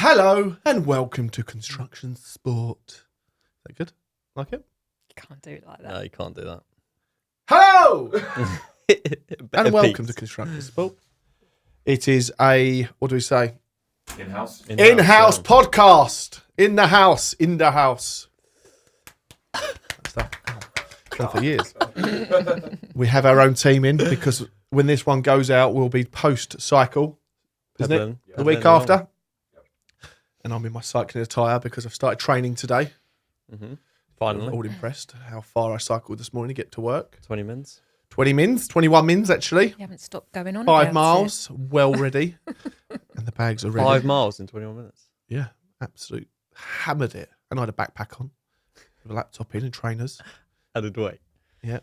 Hello and welcome to Construction Sport. Is that good? Like it? You can't do it like that. No, you can't do that. Hello and welcome Peaks. to Construction Sport. It is a, what do we say? In-house. In-house podcast. In the house. That's that. Done for years. We have our own team in because when this one goes out, we'll be post-cycle, isn't it? Peddling. The week Peddling after. And I'm in my cycling attire because I've started training today. Mm-hmm. Finally. I'm all impressed how far I cycled this morning to get to work. 20 minutes. 21 mins actually. You haven't stopped going on 5 about miles, well ready. And the bags are ready. 5 miles in 21 minutes. Yeah, absolute hammered it. And I had a backpack on with a laptop in and trainers. Added weight. Yeah,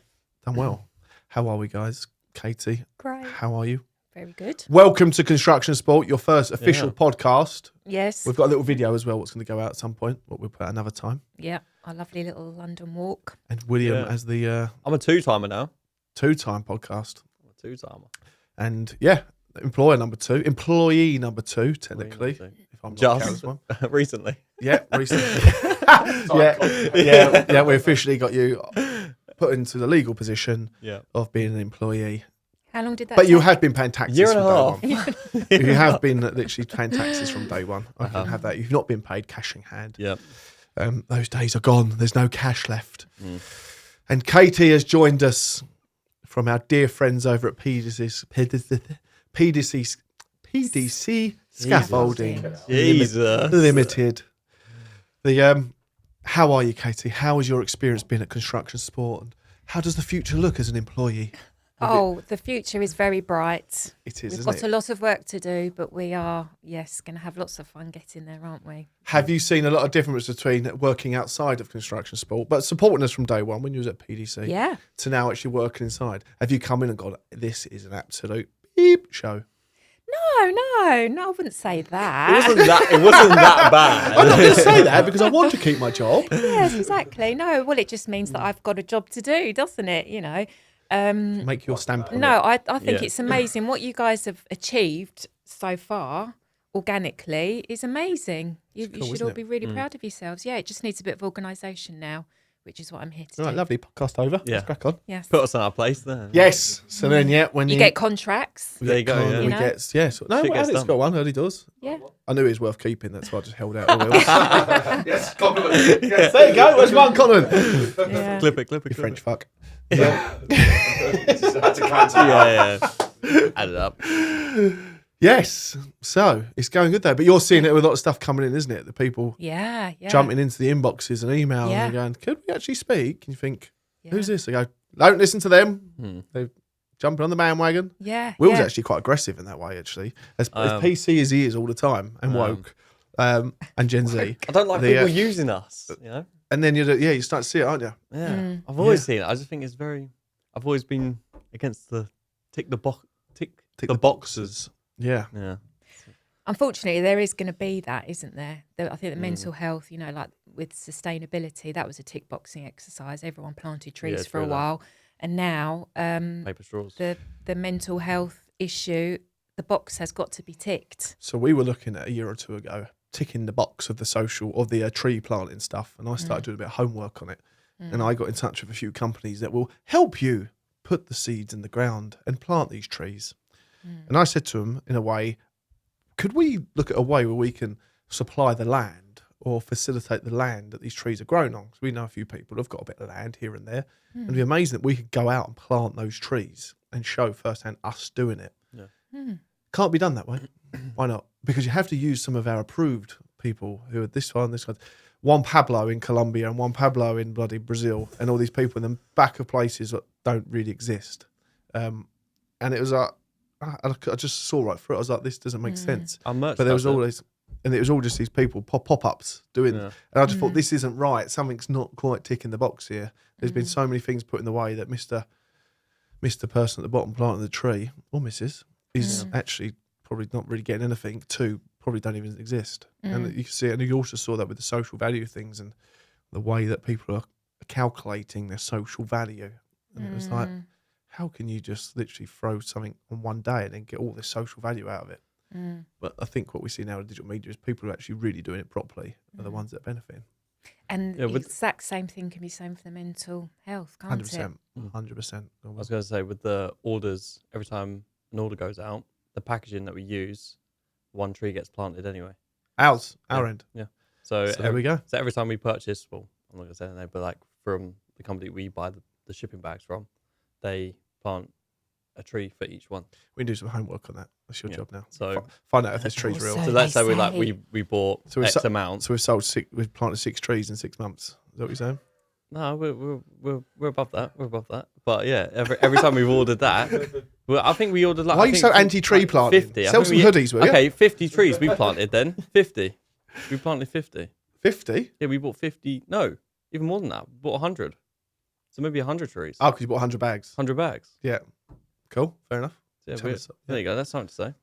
done well. How are we, guys? Katie, Great. how are you? Very good. Welcome to Construction Sport, your first official podcast. Yes. We've got a little video as well, what's going to go out at some point, what we'll put another time. Yeah. Our lovely little London walk. And William Yeah. as the I'm a two-timer now. two-time podcast. I'm a two-timer. And yeah, employee number two, technically. Employee If I'm not Just counting one. recently. Yeah, recently. yeah, we officially got you put into the legal position Yeah. of being an employee. How long did that But you take? have been paying taxes Year and from a day half. one. You have been literally paying taxes from day one. I can have that. You've not been paid cash in hand. Yeah. Those days are gone. There's no cash left. Mm. And Katie has joined us from our dear friends over at PDC Scaffolding Jesus. Limited. How are you, Katie? How has your experience been at Construction Sport? And how does the future look as an employee? Oh, the future is very bright. It is, We've isn't got it? a lot of work to do, but we are, yes, going to have lots of fun getting there, aren't we? Have you seen a lot of difference between working outside of Construction Sport, but supporting us from day one when you was at PDC, Yeah. to now actually working inside? Have you come in and gone, this is an absolute beep show? No, I wouldn't say It that. wasn't that bad. I'm not going to say that because I want to keep my job. Yes, exactly. No, well, it just means that I've got a job to do, doesn't it? You know. Make your stamp on No, it. I think Yeah. it's amazing what you guys have achieved so far organically is amazing. You cool, should isn't all it? be really proud of yourselves. Yeah, it just needs a bit of organisation now, which is what I'm here to All right, do. lovely podcast over. Yeah. Let's crack on. Yes. Put us in our place there. Yes. So then, when You get contracts. we There get you go, con- yeah. we You know? get yes. No, Shit gets Alex done. got one early doors. Yeah. I knew it was worth keeping. That's why I just held out. The wheels. Yes, compliment. Yes. There you go. Where's one Colin? Yeah. Clip it. You clip French it. fuck. Just had to cancel. Yeah. Add it up. Yes. So it's going good there, but you're seeing it with a lot of stuff coming in, isn't it? The people Yeah. jumping into the inboxes and email Yeah. and going, "Could we actually speak?" And you think, Yeah. "Who's this?" They go, "Don't listen to them. Hmm. They're jumping on the bandwagon." Yeah. Will's yeah. actually quite aggressive in that way, actually, as am. PC as he is all the time and woke, and Gen Z. I don't like The, people using us, you know? And then you start to see it, aren't you? Yeah. Mm. I've always Yeah. seen it. I just think it's I've always been against the tick the the boxes. Yeah. Yeah. Unfortunately, there is going to be that, isn't there? I think the Mm. mental health, like with sustainability, that was a tick boxing exercise. Everyone planted trees for a true that. while, and now Paper straws. the mental health issue, the box has got to be ticked. So we were looking at a year or two ago, ticking the box of the tree planting stuff, and I started doing a bit of homework on it, and I got in touch with a few companies that will help you put the seeds in the ground and plant these trees. And I said to them, in a way, could we look at a way where we can supply the land or facilitate the land that these trees are grown on? Because we know a few people who've got a bit of land here and there. And it'd be amazing that we could go out and plant those trees and show firsthand us doing it. Can't be done that way. Why not? Because you have to use some of our approved people who are this one. Juan Pablo in Colombia and Juan Pablo in bloody Brazil, and all these people in the back of places that don't really exist. And it was like, I just saw right through it. I was like, this doesn't make sense. Our merch But there was does it. always, and it was all just these people pop-ups doing. Yeah. And I just thought, this isn't right. Something's not quite ticking the box here. There's been so many things put in the way that Mr. Person at the bottom planting the tree, or Mrs., is actually probably not really getting anything. Two, probably don't even exist. And you can see it. And you also saw that with the social value things and the way that people are calculating their social value. And it was like, how can you just literally throw something on one day and then get all this social value out of it? But I think what we see now in digital media is people who are actually really doing it properly are the ones that are benefiting. And Yeah, the with- exact same thing can be said for the mental health, can't 100%. it? 100%. I was going to say, with the orders, every time an order goes out, the packaging that we use, one tree gets planted anyway. Our Yeah. end. Yeah. So, So there we go. So every time we purchase, well, I'm not going to say the name, but like from the company we buy the shipping bags from, they plant a tree for each one. We can do some homework on that. That's your Yeah. job now. So- Find out if this tree's real. Also- So let's they say we say- we bought So we X sa- amount. So we've planted 6 trees in 6 months. Is that what you're saying? No, we're above that. We're above that. But yeah, every time we've ordered that, well, I think we ordered like. Why I are you think so anti-tree like planting? 50. I Sell think some hoodies, will you? Okay, 50 trees we planted then. 50. We planted 50. 50? Yeah, we bought 50. No, even more than that. We bought 100. So maybe 100 trees. Oh, because you bought 100 bags. 100 bags. Yeah. Cool. Fair enough. Yeah, Tell us- there you go. That's something to say.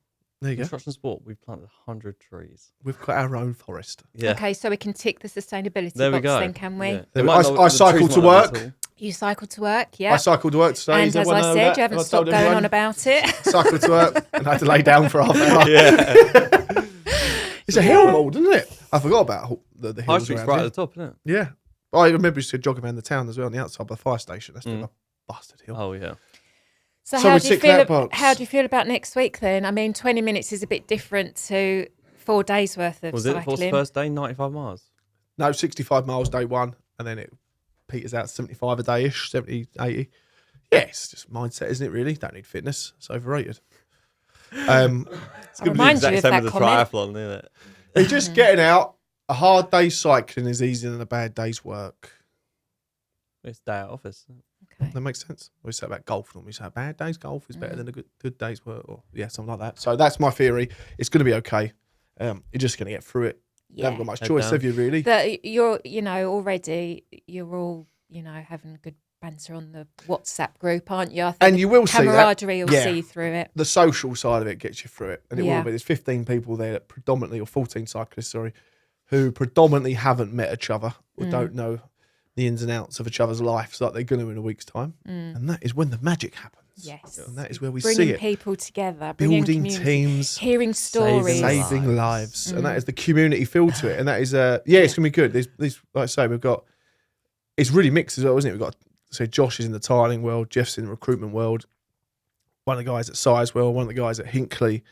There you go. Construction sport. We've planted 100 trees. We've got our own forest. Yeah. Okay, so we can tick the sustainability There we box go. then, can we? Yeah. There It we- might I- not- I the cycle trees to might not be work. tall. You cycle to work, yeah. I cycled to work today. And Does as everyone I know said, that? you haven't Have I stopped told going everyone? on about it. Cycled to work and had to lay down for half an hour. Yeah. It's a hill mould, isn't it? I forgot about the High hills Street's around right here. at the top, isn't it? Yeah. I remember used to jog around the town as well on the outside by the fire station. That's still a bastard hill. Oh, yeah. So, So how we do you tick feel? that box. How do you feel about next week then? I mean, 20 minutes is a bit different to 4 days worth of Was it? What's the cycling. first day? 95 miles. No, 65 miles day one, and then it peters out 75 a day-ish, 70, 80. Yeah, it's just mindset, isn't it, really? Don't need fitness. It's overrated. It's I'll gonna be the remind exact you of same that as a comment. triathlon, isn't it? It's just getting out. A hard day's cycling is easier than a bad day's work. It's day at office. Okay. That makes sense. We say about golf, normally say a bad day's golf is better than a good day's work, or something like that. So that's my theory. It's going to be okay. You're just going to get through it. You haven't got much Head choice, down. have you, really? But you're, already you're all, having good banter on the WhatsApp group, aren't you? I think And you will see that. camaraderie will Yeah. see you through it. The social side of it gets you through it, and it Yeah. will be. There's 15 people there that predominantly, or 14 cyclists, sorry, who predominantly haven't met each other or don't know the ins and outs of each other's lives like they're going to in a week's time. And that is when the magic happens. Yes. And that is where we Bringing see it. people together, bringing Building community, teams, hearing stories. saving lives. And that is the community feel to it. And that is, it's going to be good. These, like I say, we've got, it's really mixed as well, isn't it? We've got, so Josh is in the tiling world, Jeff's in the recruitment world, one of the guys at Sizewell, one of the guys at Hinckley,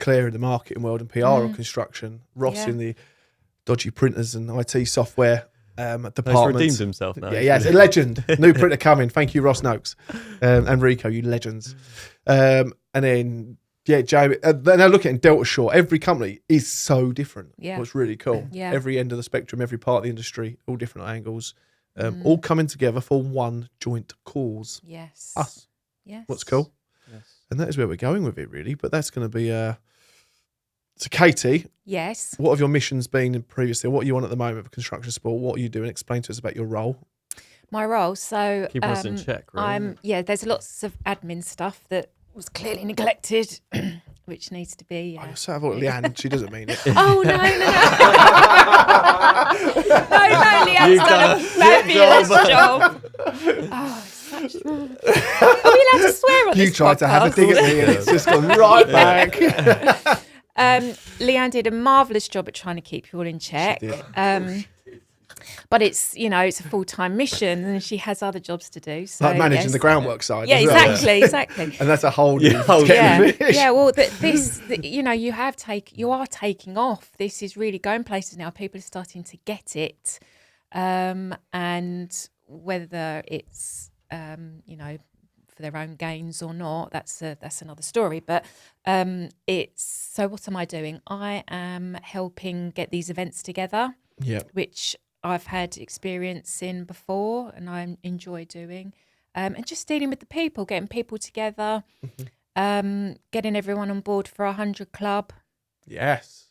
Claire in the marketing world and PR and construction, Ross Yeah. in the dodgy printers and IT software He's department. redeemed himself now. Yeah, yeah, it's a legend. New printer coming. Thank you, Ross Noakes and Rico, you legends. And then, Jamie. Then I look at Delta Shore. Every company is so different. Yeah. What's really cool. Yeah. Every end of the spectrum, every part of the industry, all different angles, all coming together for one joint cause. Yes. Us. Yes. What's cool. Yes. And that is where we're going with it, really. But that's going to be. So, Katie, Yes. what have your missions been previously? What are you on at the moment for construction sport? What are you doing? Explain to us about your role. My role. So Keeping us in check, really. there's lots of admin stuff that was clearly neglected, which needs to be. Oh, you're so avoiding Leanne. She doesn't mean it. Oh no! No, Leanne's done a fabulous job. Oh, such... Are we allowed to swear on You this tried to have a podcast? dig at me and it's just gone right back. Leanne did a marvellous job at trying to keep you all in check. But it's it's a full-time mission and she has other jobs to do. So Like managing yes. the groundwork side. Yeah, as well. exactly. And that's a whole new kettle Yeah, of fish. yeah. Well, you are taking off. This is really going places now. People are starting to get it, and whether it's for their own gains or not, that's another story. But so what am I doing? I am helping get these events together, Yeah. which I've had experience in before and I enjoy doing. And just dealing with the people, getting people together, getting everyone on board for 100 Club. Yes.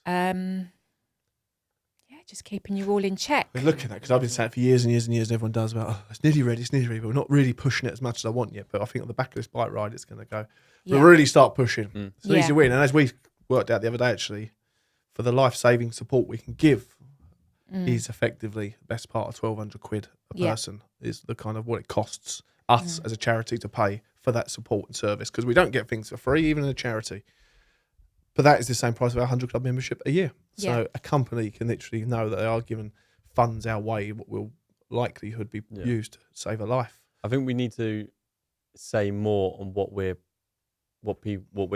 Just keeping you all in check. We're looking at because I've been saying it for years and years and years, and everyone does about, it's nearly ready, but we're not really pushing it as much as I want yet. But I think on the back of this bike ride, it's going to go. Yeah. We'll really start pushing. It's an Yeah. easy win. And as we worked out the other day, actually, for the life-saving support we can give is effectively the best part of 1,200 quid a Yeah. person is the kind of what it costs us as a charity to pay for that support and service, because we don't get things for free, even in a charity. But that is the same price of our 100 Club membership a year. So Yeah. a company can literally know that they are giving funds our way, what will likelihood be used to save a life. I think we need to say more on what we're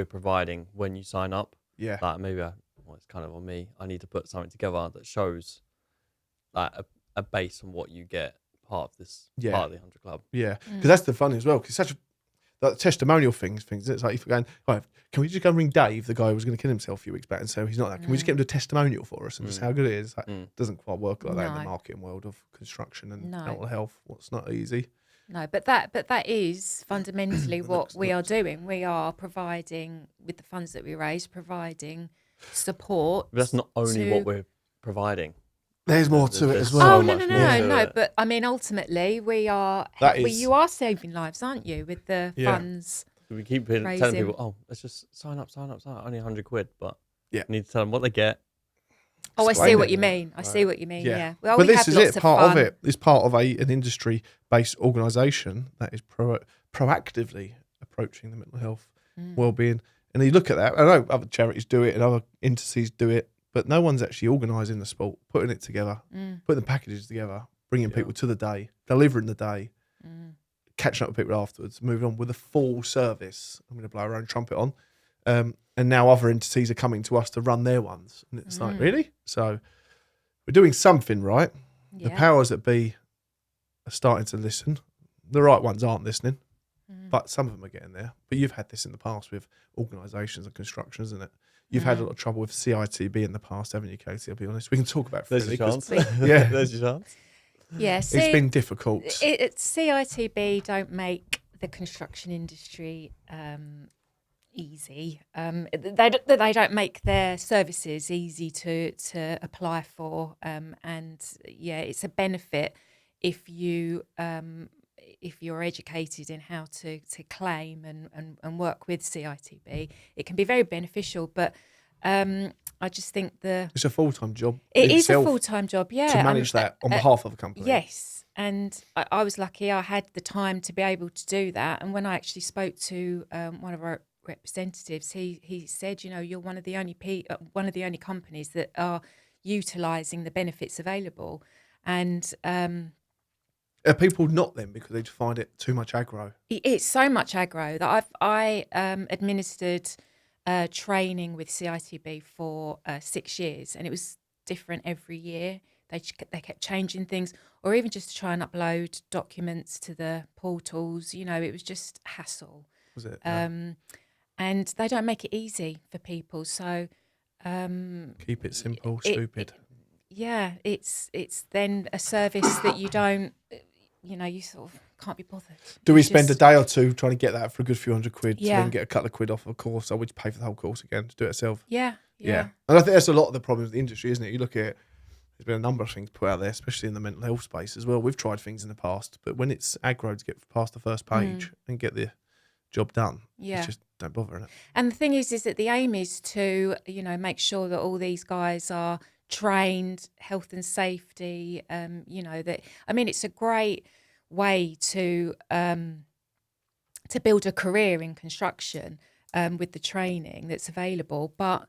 providing when you sign up. Yeah. Like maybe it's kind of on me. I need to put something together that shows like a base on what you get part of this part of the 100 Club. Yeah. Because that's the fun as well. Because it's such a testimonial things. It's like if you're going, right, can we just go and ring Dave, the guy who was going to kill himself a few weeks back, and say he's not that. Can we just get him to do a testimonial for us and just how good it is? Like, it doesn't quite work like that in the marketing world of construction and mental health. What's not easy. No, but that is fundamentally what we are doing. We are providing, with the funds that we raise, providing support. But that's not only what we're providing. There's more to it as well. Oh no! But I mean, ultimately, we are. You are saving lives, aren't you? With the funds. We keep telling people, "Oh, let's just sign up. Only £100, but you need to tell them what they get." Oh, I see what you mean. I see what you mean. Yeah. Well, but we this have is lots it. of Part fun. of it is part of an industry-based organisation that is proactively approaching the mental health well-being. And you look at that. I know other charities do it and other entities do it, but no one's actually organising the sport, putting it together, putting the packages together, bringing people to the day, delivering the day, catching up with people afterwards, moving on with a full service. I'm going to blow our own trumpet on. And now other entities are coming to us to run their ones. And it's like, really? So we're doing something right. The powers that be are starting to listen. The right ones aren't listening, but some of them are getting there. But you've had this in the past with organisations and construction, isn't it? You've had a lot of trouble with CITB in the past, haven't you, Katy? I'll be honest. We can talk about it. There's your chance. Yeah. There's your chance. Yeah, it's been difficult. CITB don't make the construction industry easy. They don't make their services easy to apply for. And it's a benefit if you're educated in how to claim and work with CITB. It can be very beneficial, but I just think it's a full-time job. It is a full-time job, yeah. To manage that on behalf of a company. Yes, and I was lucky. I had the time to be able to do that. And when I actually spoke to one of our representatives, he said, you're one of the only companies that are utilising the benefits available. And are people not then because they just find it too much aggro? It's so much aggro that I administered training with CITB for 6 years, and it was different every year. They kept changing things, or even just to try and upload documents to the portals. It was just hassle. Was it? And they don't make it easy for people. So keep it simple, stupid. It's then a service that you don't. You sort of can't be bothered. Do we spend a day or two trying to get that for a good few £100 to Yeah. then get a couple of quid off of a course? Or would you pay for the whole course again to do it yourself? Yeah. And I think that's a lot of the problems with the industry, isn't it? You look at it, there's been a number of things put out there, especially in the mental health space as well. We've tried things in the past, but when it's aggro to get past the first page and get the job done, it's just don't bother in it. And the thing is that the aim is to, make sure that all these guys are trained, health and safety. It's a great way to build a career in construction with the training that's available, but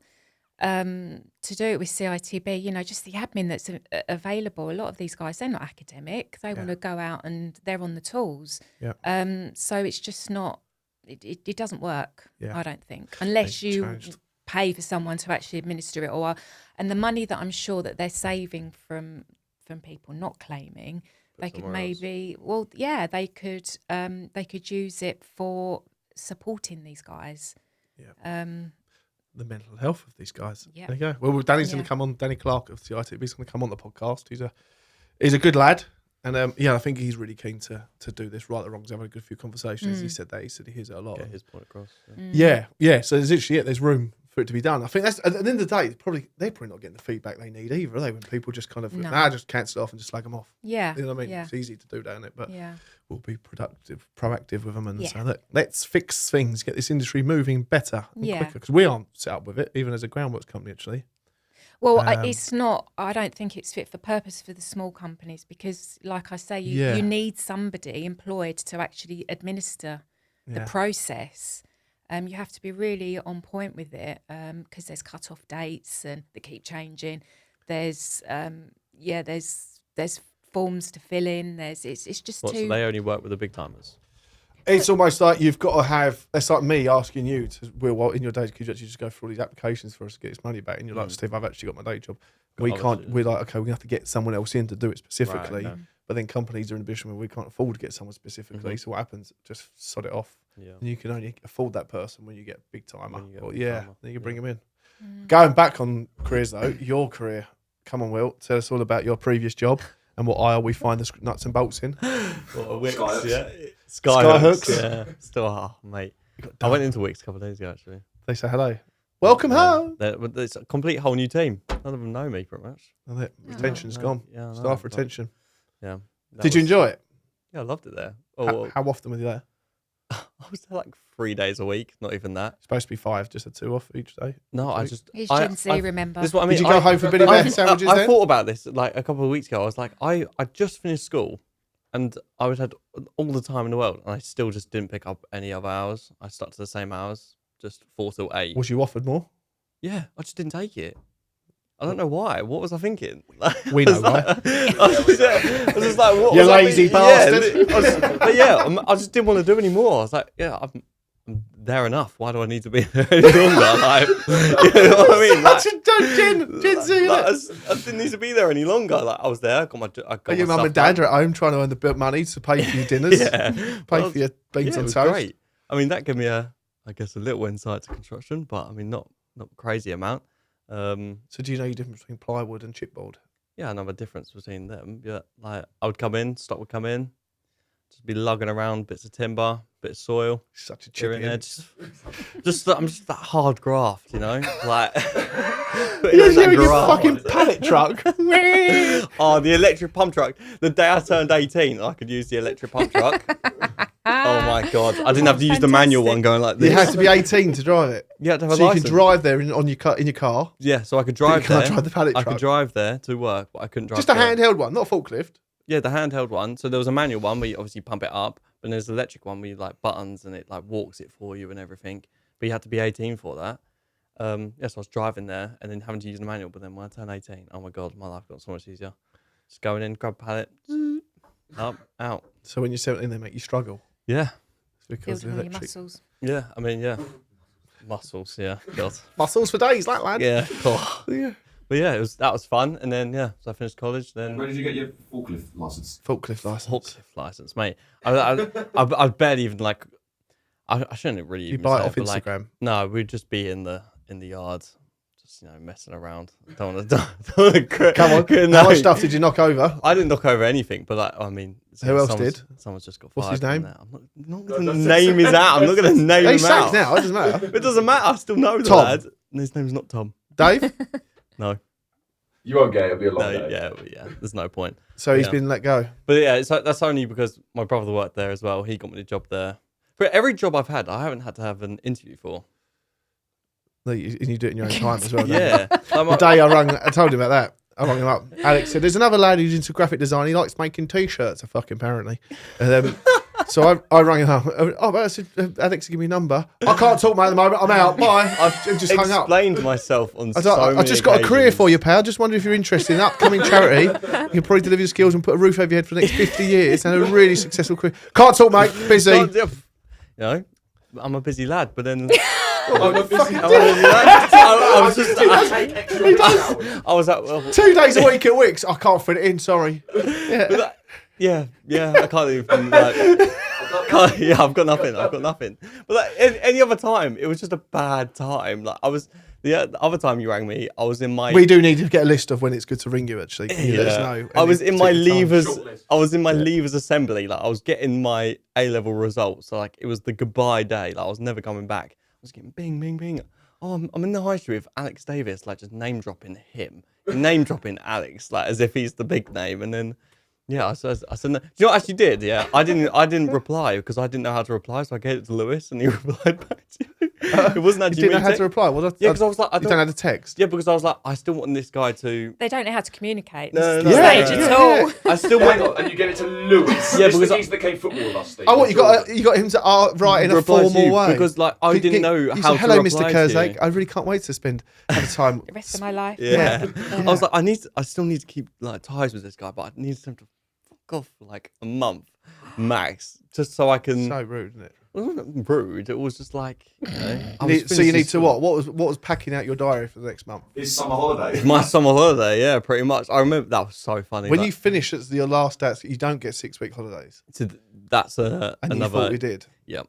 to do it with CITB, just the admin that's available. A lot of these guys, they're not academic. They want to go out and they're on the tools. So it's just not. It doesn't work. I don't think, unless you pay for someone to actually administer it, and the money that I'm sure that they're saving from people not claiming. They could maybe, they could use it for supporting these guys. The mental health of these guys. There you go. Well, Danny's going to come on. Danny Clark of CITB is going to come on the podcast. He's a good lad, and I think he's really keen to do this. Right or wrong, he's having a good few conversations. He said he hears it a lot. Get his point across. So there's literally there's room for it to be done. I think that's at the end of the day, they're probably not getting the feedback they need either, are they? When people just kind of just cancel it off and just slag them off. Yeah, you know what I mean. Yeah. It's easy to do that, isn't it? But we'll be proactive with them, and say, look, let's fix things, get this industry moving better and quicker, because we aren't set up with it, even as a groundworks company, actually. Well, it's not. I don't think it's fit for purpose for the small companies because, like I say, you need somebody employed to actually administer the process. You have to be really on point with it because there's cut-off dates and they keep changing. There's there's forms to fill in. It's just What, too. so they only work with the big timers? It's almost like you've got to have. It's like me asking you to, well, in your days, could you actually just go through all these applications for us to get this money back? And you're like, Steve, I've actually got my day job. We can't. We're like, okay, we have to get someone else in to do it specifically. Right, okay. But then companies are in a position where we can't afford to get someone specifically. Mm-hmm. So what happens? Just sod it off. Yeah. And you can only afford that person when you get big timer. When you get Or, big yeah, timer. then you can bring Yeah. them in. Going back on careers though, your career. Come on, Will. Tell us all about your previous job and what aisle we find the nuts and bolts in. What, a Wickes, Skyhooks. yeah. Skyhooks. Yeah. Still, mate. I went into Wickes a couple of days ago, actually. They say hello. Welcome home. It's a complete whole new team. None of them know me, pretty much. And retention's No, gone. yeah, I know, Staff but- retention. Yeah. That Did you was- enjoy it? Yeah, I loved it there. How often were you there? I was there like 3 days a week, not even that. Supposed to be 5, just a 2 off each day. No, I Each just. It's I- Gen Z, I- remember? This is what I mean. Did you go home for Billy Bear sandwiches I then? thought about this like a couple of weeks ago. I was like, I just finished school, and I would had all the time in the world, and I still just didn't pick up any other hours. I stuck to the same hours, just 4 till 8. Was you offered more? Yeah, I just didn't take it. I don't know why. What was I thinking? We know why. I was just like, what You was I lazy thinking? bastard. Yeah, but yeah, I just didn't want to do any more. I was like, yeah, I'm there enough. Why do I need to be there any longer? Like, you know what I mean? Like, Gen Z, like, innit? I didn't need to be there any longer. Like I was there. I got my Your mum stuff and dad done. are at home trying to earn the money to pay for your dinners, Yeah, pay for your beans it on was toast. great. I mean, that gave me I guess, a little insight to construction, but I mean, not crazy amount. So do you know the difference between plywood and chipboard? Yeah, another difference between them. Yeah, like I would come in, stock would come in, just be lugging around bits of timber, bit of soil. Such a Here chip and there, in. I'm just that hard graft, you know, like You're in that in your graft. fucking pallet truck. Oh, the electric pump truck. The day I turned 18, I could use the electric pump truck. Oh my god, I didn't have to use the manual one going like this. You had to be 18 to drive it. You had to have a So you license. could drive there in your car. Yeah, so I could drive you can't there. drive the pallet I truck. could drive there to work, but I couldn't drive. Just a there. handheld one, not a forklift. Yeah, the handheld one. So there was a manual one where you obviously pump it up, but there's the electric one where you like buttons and it like walks it for you and everything. But you had to be 18 for that. Yes, I was driving there and then having to use the manual. But then when I turned 18, oh my god, my life got so much easier. Just going in, grab a pallet, up, out. So when you're 17, they make you struggle. Yeah, It's because of Building the all your electric. muscles. yeah. I mean, yeah, muscles. Yeah, god. Muscles for days, that lad. Yeah, cool. Yeah. But yeah, that was fun. And then yeah, so I finished college. Then Where did you get your forklift license? Forklift license. forklift license, mate. I barely even like. I shouldn't really. You even buy it say off but, like, Instagram. no, we'd just be in the yard, just messing around. Don't want to. Come on. How much stuff did you knock over? I didn't knock over anything, but like I mean, Who else someone's- did? Someone's just got What's fired his from name? there. I'm not going to name his out. I'm not going to name He's him sacked out. now. It doesn't matter. It doesn't matter. I still know the Tom. lad. And his name's not Tom. Dave. No. You won't get it. It'll be a long No. day. Yeah. There's no point. So he's Yeah. been let go. But yeah, that's only because my brother worked there as well. He got me the job there. For every job I've had, I haven't had to have an interview for. No, and you do it in your own time as well. don't you? Yeah. The day I told him about that. I rang him up. Alex said, "There's another lad who's into graphic design. He likes making T-shirts. Apparently." And so I rang him up. Oh, but I said, "Alex, give me a number." I can't talk, mate, at the moment. I'm out. Bye. I've just hung up. explained myself on I so I've many just got a career occasions. for you, pal. Just wonder if you're interested in an upcoming charity. You can probably deliver your skills and put a roof over your head for the next 50 years and a really successful career. Can't talk, mate. Busy. You know, I'm a busy lad, but then I'm a busy I'm a busy lad. I was just, He does. I was at, well, 2 days a week at Wickes. I can't fit it in. Sorry. yeah, I can't even like, I've got nothing. But like any other time, it was just a bad time. Like the other time you rang me, I was in my. We do need to get a list of when it's good to ring you. Actually, can you let us know? I was in my particular times? leavers. I was in my leavers assembly. Like I was getting my A-level results. So like it was the goodbye day. Like I was never coming back. I was getting bing, bing, bing. Oh, I'm in the high street with Alex Davis. Like just name dropping him, name dropping Alex, like as if he's the big name. And then yeah, I said, no. Do you know what I actually did? Yeah, I didn't reply because I didn't know how to reply. So I gave it to Lewis, and he replied back to you. It wasn't You actually didn't me. know how to reply. Well, Yeah, because I was like, I you don't don't. have to text. Yeah, because I was like, I still want this guy to. They don't know how to communicate. No, This no, is no, the no, stage no, at no. all. I still Hang want. on, and you get it to Lewis. Yeah, This because the I- geezer that came football with us, Steve. Oh, what you got him to write in a reply to formal you, way because like I didn't know You how said, hello, to Mr. reply to you. Kurzak. I really can't wait to have time. The rest of my life. Yeah. Yeah. I was like, I still need to keep like ties with this guy, but I need him to fuck off for like a month max, just so I can. So rude, isn't it? It wasn't rude. It was just like, So you need to what? What was packing out your diary for the next month? His summer holiday. My summer holiday, yeah, pretty much. I remember that was so funny. When like, you finish at your last day, you don't get 6-week holidays. that's And you another. thought we did. Yeah.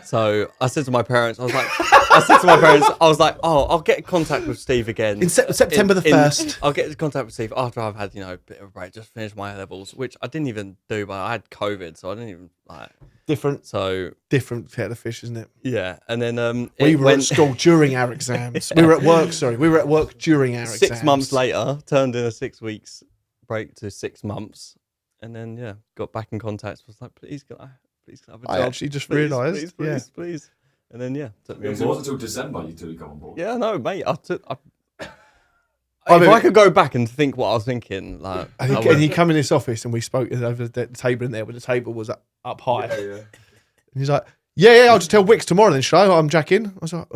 So I said to my parents, I was like, oh, I'll get in contact with Steve again. In September the 1st. I'll get in contact with Steve after I've had, a bit of a break, just finished my levels, which I didn't even do, but I had COVID, so I didn't even like. Different kettle of fish, isn't it? Yeah, and then We were at school during our exams. We were at work, sorry. We were at work during our exams. 6 months later, turned in a 6 weeks break to 6 months, and then got back in contact. Was like, please can I have a job? I actually just Please, realised. please. And then took me on It board. wasn't until December until you come on board. Yeah, no, mate. If mean- I could go back and think what I was thinking, like, And he come in this office and we spoke over the table in there when the table was up high. Yeah. And he's like, yeah, I'll just tell Wickes tomorrow then, shall I? I'm Jack in. I was like,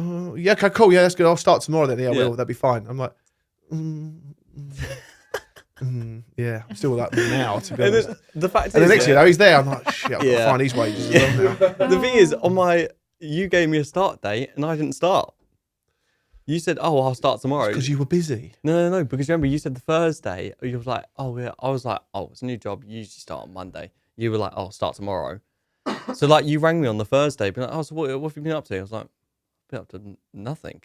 yeah, okay, cool. Yeah, that's good. I'll start tomorrow then. Yeah, I will. That'll be fine. I'm like, yeah, I'm still like now, to be and honest. then, the fact And the is, next year, he's there. I'm like, shit, I've got to Yeah. find these wages as well now. the thing is, you gave me a start date and I didn't start. You said, "Oh, I'll start tomorrow." Because you were busy. No. Because remember, you said the Thursday. You was like, "Oh yeah." I was like, "Oh, it's a new job. You usually start on Monday." You were like, "Oh, I'll start tomorrow." So like, you rang me on the Thursday, but like, "Oh, so what have you been up to?" I was like, "Been up to nothing."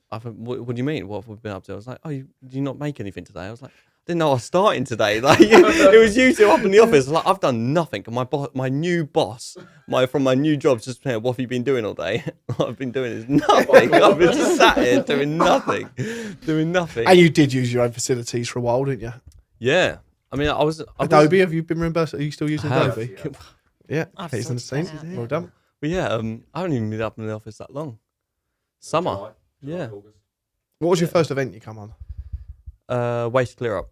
What do you mean? What have we been up to? I was like, "Oh, did you not make anything today?" I was like, didn't know I was starting today. Like, it was you two up in the office. Like, I've done nothing. And my new boss, from my new job, just saying, "What have you been doing all day?" What I've been doing is nothing. I've been just sat here doing nothing. And you did use your own facilities for a while, didn't you? Yeah. I mean, I was Adobe, have you been reimbursed? Are you still using I have. Adobe? Yeah. I've He's on the sorted scene. that out, Well done. But yeah, I haven't even been up in the office that long. Summer. Yeah. What was your first event you come on? Waste clear up.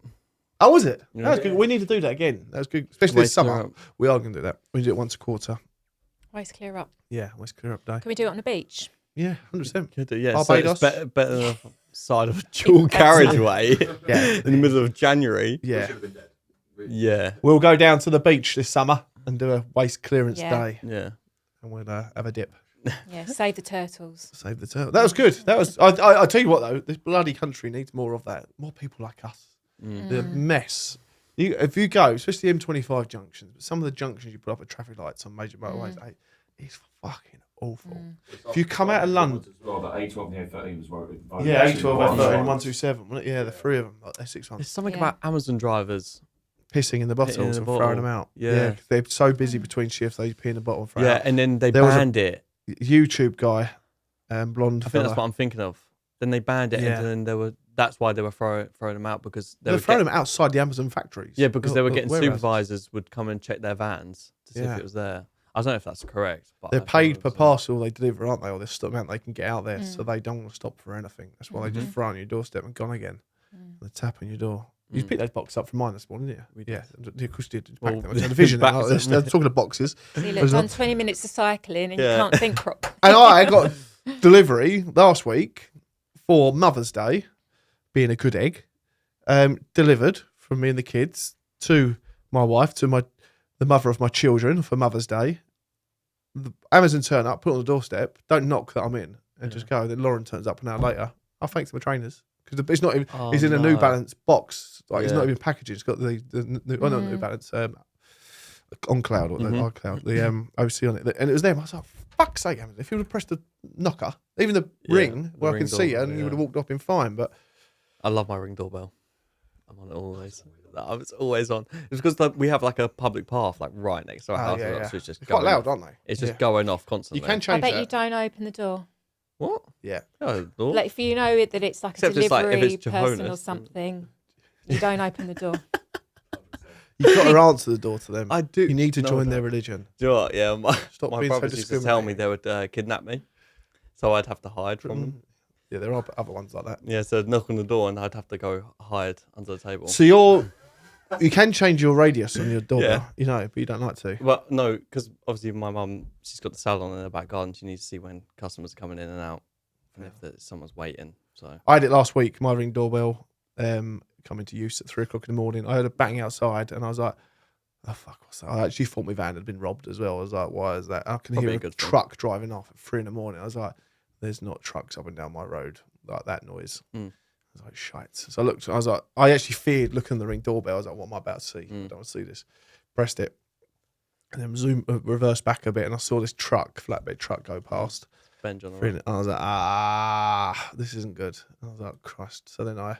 Oh, was it? Yeah. That was good. We need to do that again. That was good. Especially this Waste clear summer. up. We are going to do that. We do it once a quarter. Waste clear up. Yeah, Waste Clear Up Day. Can we do it on the beach? Yeah, 100%. Could do, yeah. Barbados? So it's better than a side of a dual carriageway Yeah. in the middle of January. Yeah. Yeah. We'll go down to the beach this summer and do a waste clearance Yeah. day. Yeah. And we'll have a dip. Yeah, save the turtles. Save the turtle. That was good. That was. I tell you what though, this bloody country needs more of that. More people like us. The mess. If you go, especially M25 junctions, but some of the junctions you put up at traffic lights on major motorways, it's fucking awful. If you come out of London, as well, the A12 and the A13 was voted. yeah, A12, A13, 127, wasn't it? Yeah, the three of them, like they're 6 There's months, something Yeah. about Amazon drivers. pissing in the bottles in the and bottle. throwing them out. Yeah. they're so busy between shifts, they pee in the bottle and throw it Yeah, out. and then they There was a- banned it. YouTube guy, blonde I think fella. that's what I'm thinking of. Then they banned it, Yeah. and then that's why they were throwing them out, because They're were throwing get- them outside the Amazon factories. Yeah, because they were getting warehouses. supervisors would come and check their vans to see Yeah. if it was there. I don't know if that's correct. But They're I thought paid it per was, parcel they deliver, aren't they? Or the amount they can get out there, so they don't want to stop for anything. That's why they just throw it on your doorstep and gone again. They tap on your door. You picked those boxes up from mine this morning, didn't you? Yeah, of course you did. Well, Back them on television. back Like them. this. They're talking of boxes. So you There's done not- 20 minutes of cycling and Yeah. you can't think properly. And I got delivery last week for Mother's Day, being a good egg, delivered from me and the kids to my wife, to the mother of my children for Mother's Day. The Amazon turn up, put it on the doorstep, don't knock that I'm in, and just go. Then Lauren turns up an hour later. I thanks to my trainers because it's not even. Oh, it's in a New no. Balance box. Like it's Yeah. not even packaged. It's got the not New Balance on cloud or the iCloud, the OC on it, and it was them. I was like, fuck's sake, Amazon! If you would have pressed the knocker, even the Yeah, ring the where I ring can see you, doorbell, and you yeah. would have walked up in fine. But I love my Ring doorbell. I'm on it always. I was always on. It's because we have like a public path like right next to our house. yeah. So it's just It's quite going loud, off. aren't they? It's just Yeah. going off constantly. You can I change bet that. you don't open the door. What? Yeah. Oh, door? Like if you know that it's like Except a it's like if delivery it's person or Jehovah's. something, you don't open the door. You've got to answer the door to them. I do. You need to know join that. their religion. Do you know what? Yeah, my Stop my being so brothers used to tell me discriminating. they would kidnap me. so I'd have to hide from them. Yeah, there are other ones like that. Yeah, so I'd knock on the door and I'd have to go hide under the table. So you can change your radius on your doorbell, but you don't like to. Well, no, because obviously my mum, she's got the salon in her back garden. She needs to see when customers are coming in and out, and if someone's waiting. So I had it last week. My Ring doorbell coming to use at 3 o'clock in the morning. I heard a bang outside, and I was like, "Oh fuck!" What's that? I actually thought my van had been robbed as well. I was like, "Why is that?" I can Probably hear a good thing. truck driving off at 3 in the morning. I was like, "There's not trucks up and down my road like that noise." Mm. I was like, "Shite!" So I looked. I was like, I actually feared looking at the Ring doorbell. I was like, "What am I about to see? I don't want to see this." Pressed it, and then reversed back a bit, and I saw this flatbed truck go past. Benj on the And I was like, this isn't good. And I was like, Christ. So then I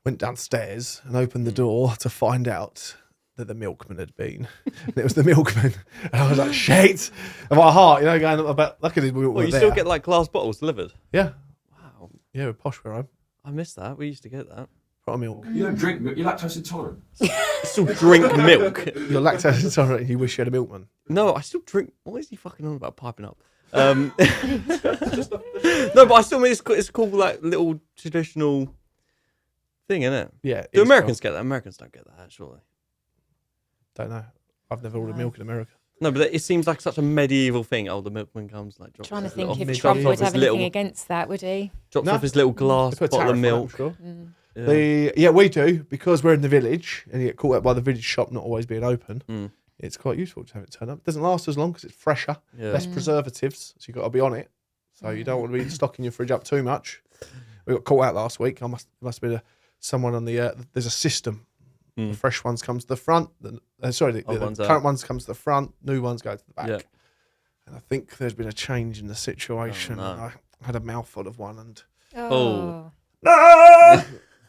went downstairs and opened the door to find out that the milkman had been. And it was the milkman. And I was like, shit. And my heart, going about, luckily we were Well, you there. still get like glass bottles delivered? Yeah. Wow. Yeah, we're posh where I'm. I missed that. We used to get that. Pot of milk. You don't drink milk. You're lactose intolerant. Still drink milk. You're lactose intolerant and you wish you had a milkman. No, I still drink. What is he fucking on about piping up? No, but I still mean it's called like little traditional thing, isn't it? Yeah. Do Americans get that? Americans don't get that, surely. Don't know. I've never ordered milk in America. No, but it seems like such a medieval thing. Oh, the milkman comes like drops. Trying to his think little- if Drops Trump off would his have anything little- against that, would he? drops No. off his little glass They put a bottle of tariff on it, I'm milk. sure. Yeah. Yeah, we do, because we're in the village and you get caught up by the village shop not always being open. Mm. It's quite useful to have it turn up. It doesn't last as long because it's fresher, Yeah. less preservatives, so you've got to be on it. So you don't want to be stocking your fridge up too much. We got caught out last week. Must have been someone on the. There's a system. Mm. The fresh ones come to the front. The ones current ones come to the front. New ones go to the back. Yeah. And I think there's been a change in the situation. Oh, no. And I had a mouthful of one and Oh.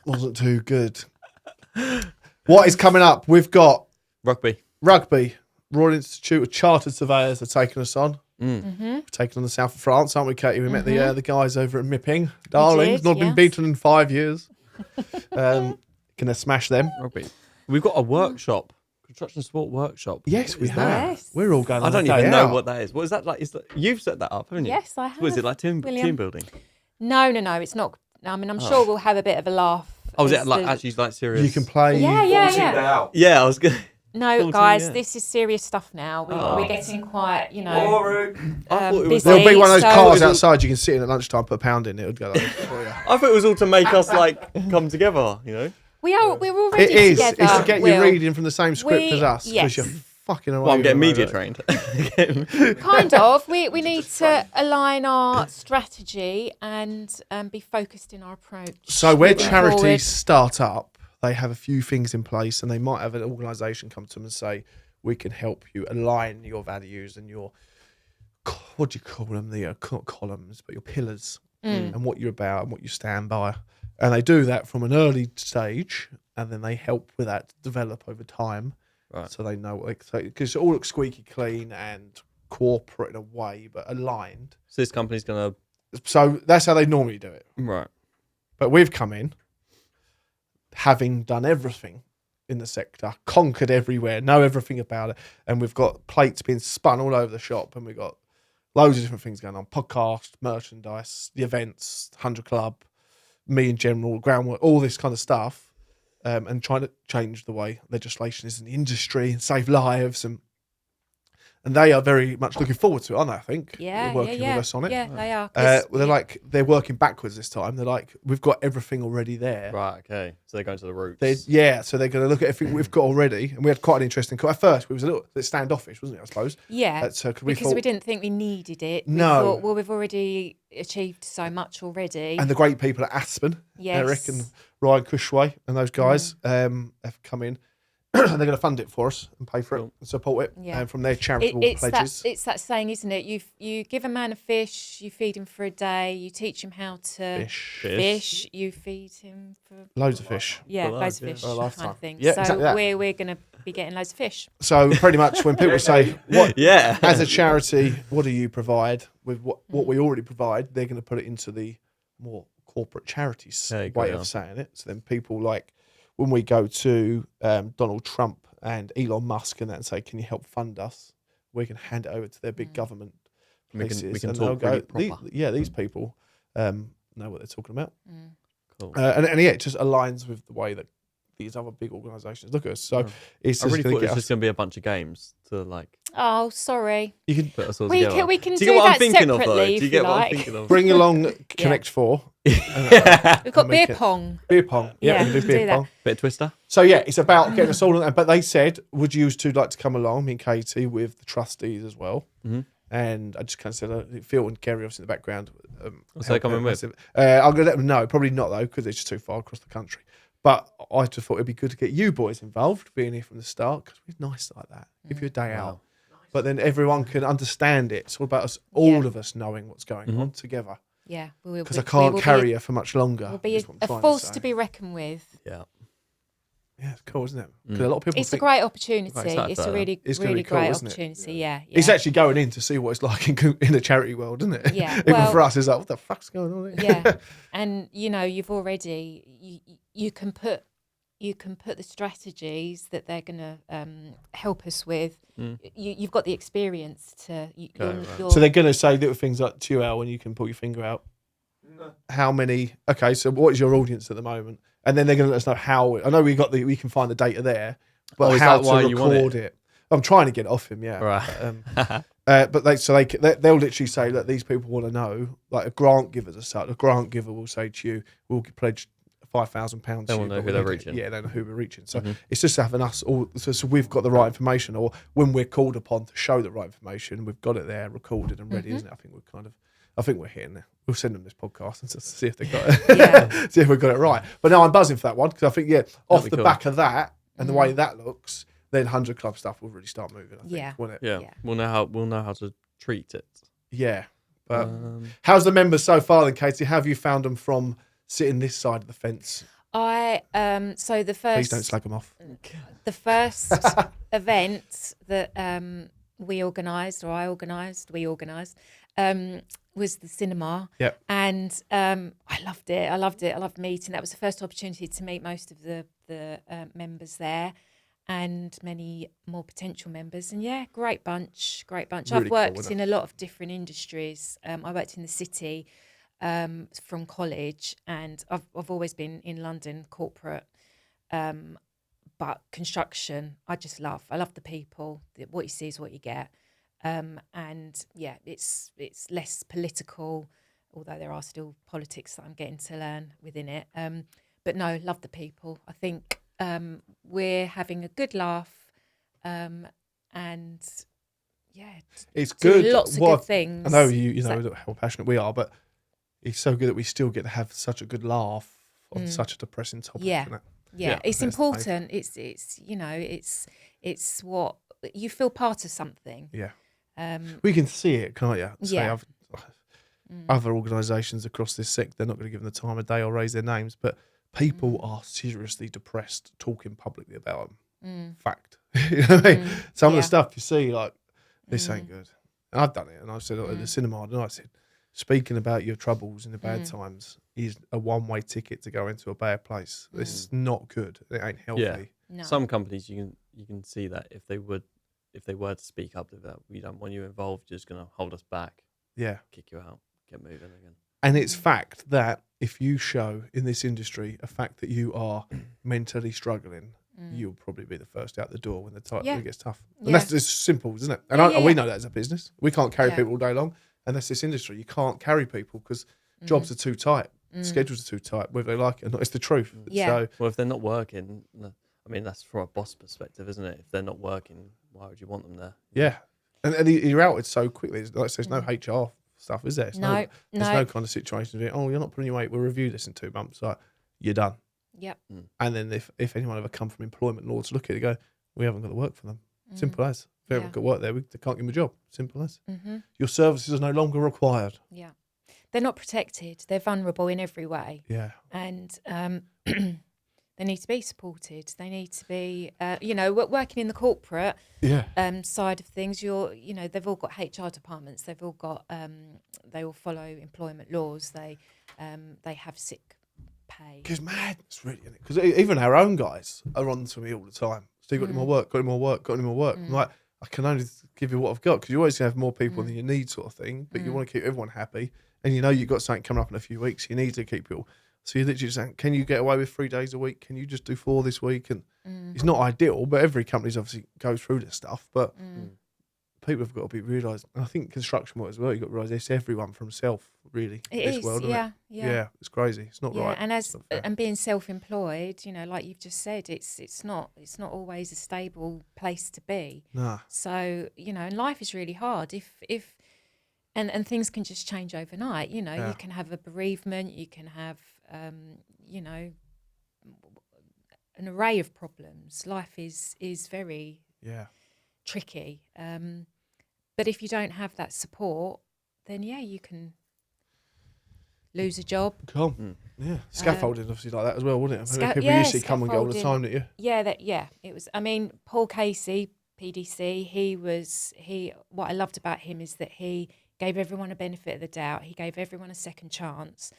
wasn't too good. What is coming up? We've got Rugby. rugby. Royal Institute of Chartered Surveyors are taking us on. Mm. We're taking on the south of France, aren't we, Katie? We met the guys over at Mipping. Darlings, did, not been yes. beaten in 5 years. Gonna smash them. Rugby. We've got a workshop, construction support workshop. Yes, we Is have. that? Yes. We're all going. I on don't a day even know out. what that is. What is that like? You've set that up, haven't you? Yes, I have. What is it like team William. building? No, it's not. I mean, I'm sure we'll have a bit of a laugh. Oh, is as it like the- actually like serious? You can play. Yeah, Full yeah, team yeah. day out. Yeah, I was gonna. No, 14, guys, yeah. this is serious stuff now. Oh. We're getting quite, Boring. I thought it was. busy. There'll be one of those So- cars outside you can sit in at lunchtime, put a pound in, it would go like this for you. I thought it was all to make us like come together. You know. we're already It is. together. It's to get you Will. reading from the same script We- as us. Because yes. you're fucking away. Well, I'm getting with media it. trained. Kind of. We need to align our strategy and be focused in our approach. So where moving charities forward. start up, they have a few things in place, and they might have an organisation come to them and say, "We can help you align your values and your what do you call them? The not columns, but your pillars, and what you're about and what you stand by." And they do that from an early stage, and then they help with that to develop over time, Right. so they know what they say, because it all looks squeaky clean and corporate in a way, but aligned. So this company's gonna. So that's how they normally do it. Right. But we've come in, having done everything in the sector, conquered everywhere, know everything about it, and we've got plates being spun all over the shop, and we've got loads of different things going on: podcast, merchandise, the events, 100 Club, me in general, groundwork, all this kind of stuff, and trying to change the way legislation is in the industry and save lives, and they are very much looking forward to it, aren't they? I think Yeah, They're working yeah. with us on it. Yeah, they are. 'Cause, They're working backwards this time. They're like, we've got everything already there. Right. Okay. So they're going to the roots. So they're going to look at everything we've got already, and we had quite an interesting call. At first, we was a little bit standoffish, wasn't it? I suppose. yeah, That's, 'cause because we thought- didn't think we needed it. We No. thought, well, we've already achieved so much already. And the great people at Aspen, Yes. Eric and Ryan Cushway, and those guys have come in. They're going to fund it for us and pay for it Cool. and support it Yeah. from their charitable it's pledges. it's that saying, isn't it? You give a man a fish, you feed him for a day, you teach him how to fish, you feed him for Loads of fish. yeah, For loads of life, fish, yeah. For a lifetime. kind of thing. Yeah, so exactly that. we're going to be getting loads of fish. So pretty much when people say, what Yeah. as a charity, what do you provide with what we already provide? They're going to put it into the more corporate charities Okay, way got of ya. saying it. So then people like when we go to Donald Trump and Elon Musk and that and say, can you help fund us? We can hand it over to their big government We places, can and they'll talk really go, proper. these people know what they're talking about. Cool. And yeah, it just aligns with the way that these other big organisations look at us. So it's I just really going thought to it get was us. just going to be a bunch of games to like Oh, sorry. You can put us all We together. can do do you get what I'm that thinking of, though? separately Do if you you get what I'm like. thinking of? bring along Connect 4. We've got and we beer can- pong. Beer pong. Yeah, Yeah, we can do do beer that. pong. Bit of Twister. So yeah, it's about getting us all on. But they said, would you two like to come along, me and Katie, with the trustees as well? Mm-hmm. And I just kind of said, Phil and Kerry, obviously in the background. So they coming with? I'm going to let them know. Probably not though, because it's just too far across the country. But I just thought it'd be good to get you boys involved, being here from the start, because we're nice like that. Give you a day out, but then everyone can understand it. It's all about us, all of us, knowing what's going on together. Yeah, Because I can't carry her for much longer. We'll be is what I'm a trying force say. to be reckoned with. Yeah. Yeah, it's cool, isn't it? Because a lot of people It's a think great opportunity. Right, it's It's a that, really, it's gonna really be cool, great isn't it? opportunity. Yeah. it's actually going in to see what it's like in the charity world, isn't it? Yeah, Even well- for us, it's like, what the fuck's going on here? Yeah, and you've already you can put the strategies that they're going to help us with. You've got the experience to. You're, So they're going to say little things like to you, Al, when you can pull your finger out. How many? Okay, so what is your audience at the moment? And then they're going to let us know how. I know we can find the data there, but is how that why to you want record it? I'm trying to get it off him, yeah. Right. But they'll literally say that these people want to know, like a grant giver's a such. A grant giver will say to you, "We'll pledge £5,000." They will know who they're reaching. Yeah, they know who we're reaching. So it's just having us all. So we've got the right information, or when we're called upon to show the right information, we've got it there, recorded and ready, isn't it? I think we're hitting there. We'll send them this podcast and see if they got it. See if we've got it right. But no, I'm buzzing for that one because I think off be the cool. back of that and the way that looks, then 100 Club stuff will really start moving. I think, Yeah. won't it? Yeah. Yeah. We'll know how to treat it. Yeah. But how's the members so far then, Katie? How have you found them from sitting this side of the fence? So the Please don't first slag them off. the first event that I organised, was the cinema. Yep. And I loved it. I loved meeting. That was the first opportunity to meet most of the members there and many more potential members. And yeah, great bunch. Really I've cool, worked isn't in a lot of different industries. I worked in the city from college, and I've always been in London corporate. But construction, I love the people. What you see is what you get. And yeah, it's less political, although there are still politics that I'm getting to learn within it. But no, love the people. I think we're having a good laugh, and yeah, It's do good. lots of good things. I know you know So- how passionate we are, but it's so good that we still get to have such a good laugh on such a depressing topic. Yeah. Isn't it? Yeah, it's That's the important. It's what you feel part of something. Yeah. We can see it, can't you? Say Yeah. other organisations across this sector, they're not going to give them the time of day or raise their names, but people are seriously depressed talking publicly about them. Fact. You know what I mean? Some of Yeah. the stuff you see, like, this ain't good. And I've done it, and I said at the cinema, and I said, speaking about your troubles in the bad times is a one-way ticket to go into a bad place. This is not good. It ain't healthy. Yeah. No. Some companies you can see that if they were to speak up to that, we don't want you involved, you're just gonna hold us back, Yeah. kick you out, get moving again. And it's fact that if you show in this industry a fact that you are mentally struggling, you'll probably be the first out the door when when it gets tough. And Yeah. that's just simple, isn't it? And Yeah, we yeah. know that as a business. We can't carry Yeah. people all day long. And that's this industry. You can't carry people because jobs are too tight. Schedules are too tight, whether they like it or not. It's the truth. Yeah. So, Well, if they're not working, I mean that's from a boss perspective, isn't it? If they're not working, why would you want them there? yeah. And you're outed so quickly. There's no HR stuff, is there? There's No, no kind of situation. Oh, you're not pulling your weight. We'll review this in 2 months. Like, you're done. Yep. And then if anyone ever come from employment law to look at it, go, we haven't got the work for them. Simple as. If they haven't got work there, they can't give them a job. Simple as. Your services are no longer required. Yeah. They're not protected. They're vulnerable in every way. Yeah. And they need to be supported. They need to be, working in the corporate side of things. They've all got HR departments. They've all got, they all follow employment laws. They have sick pay. It's madness, really, isn't it? Because even our own guys are on to me all the time. Steve, got any more work? Got any more work? Got any more work? I'm like, I can only give you what I've got, because you always have more people than you need, sort of thing. But you want to keep everyone happy, and you know you've got something coming up in a few weeks. You need to keep people. So you're literally saying, can you get away with 3 days a week? Can you just do 4 this week? And it's not ideal, but every company's obviously goes through this stuff. But people have got to be realised. And I think construction work as well. You've got to realise it's everyone for himself, really. It in this is, world, isn't it? yeah. It's crazy. It's not right. And It's not fair. and being self-employed, you know, like you've just said, it's not always a stable place to be. Nah. So, you know, and life is really hard. If and things can just change overnight. You know, you can have a bereavement, you can have you know, an array of problems. Life is very tricky. But if you don't have that support, then you can lose a job. Cool. Yeah. Scaffolding, obviously, like that as well, wouldn't it? People used to come and go all the time, didn't you? It was. I mean, Paul Casey, PDC. What I loved about him is that he gave everyone a benefit of the doubt. He gave everyone a second chance.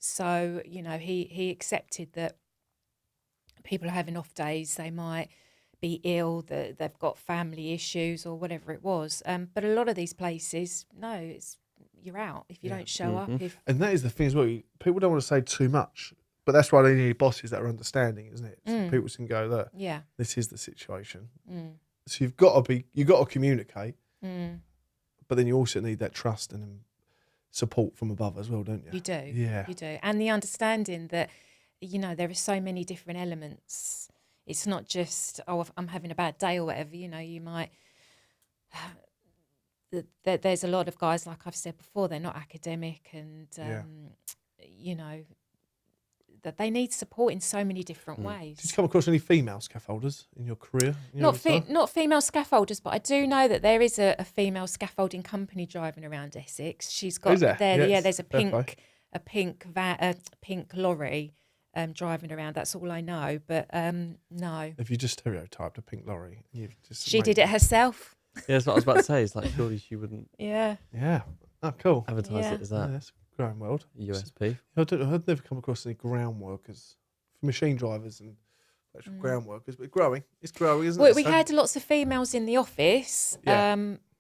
So, you know, he accepted that people are having off days. They might be ill, that they've got family issues or whatever it was. But a lot of these places, no, you're out if you don't show up. And that is the thing as well. People don't want to say too much, but that's why they need bosses that are understanding, isn't it? So people can go, look, this is the situation. So you've got to communicate, but then you also need that trust and support from above as well, don't you? You do. Yeah. You do. And the understanding that, you know, there are so many different elements. It's not just, if I'm having a bad day or whatever, you know, you might... There's a lot of guys, like I've said before, they're not academic and, you know, that they need support in so many different ways. Did you come across any female scaffolders in your career? Not female scaffolders, but I do know that there is a female scaffolding company driving around Essex. She's got there's a pink lorry driving around. That's all I know. But no. If you just stereotyped a pink lorry, she did it herself. Yeah, that's what I was about to say. It's like, surely she wouldn't Yeah. Oh, cool. advertise it as that. That's a growing world. USP. I've never come across any ground workers, machine drivers and actual ground workers, but it's growing, isn't it? We had lots of females in the office,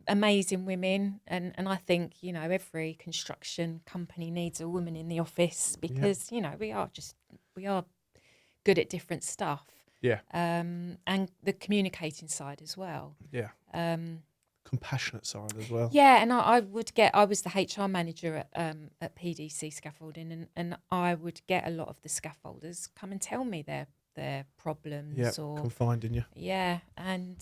amazing women, and I think, you know, every construction company needs a woman in the office because, you know, we are good at different stuff. Yeah. And the communicating side as well. Yeah. Compassionate side as well. Yeah, and I was the HR manager at PDC Scaffolding, and I would get a lot of the scaffolders come and tell me their problems or confiding you. Yeah, and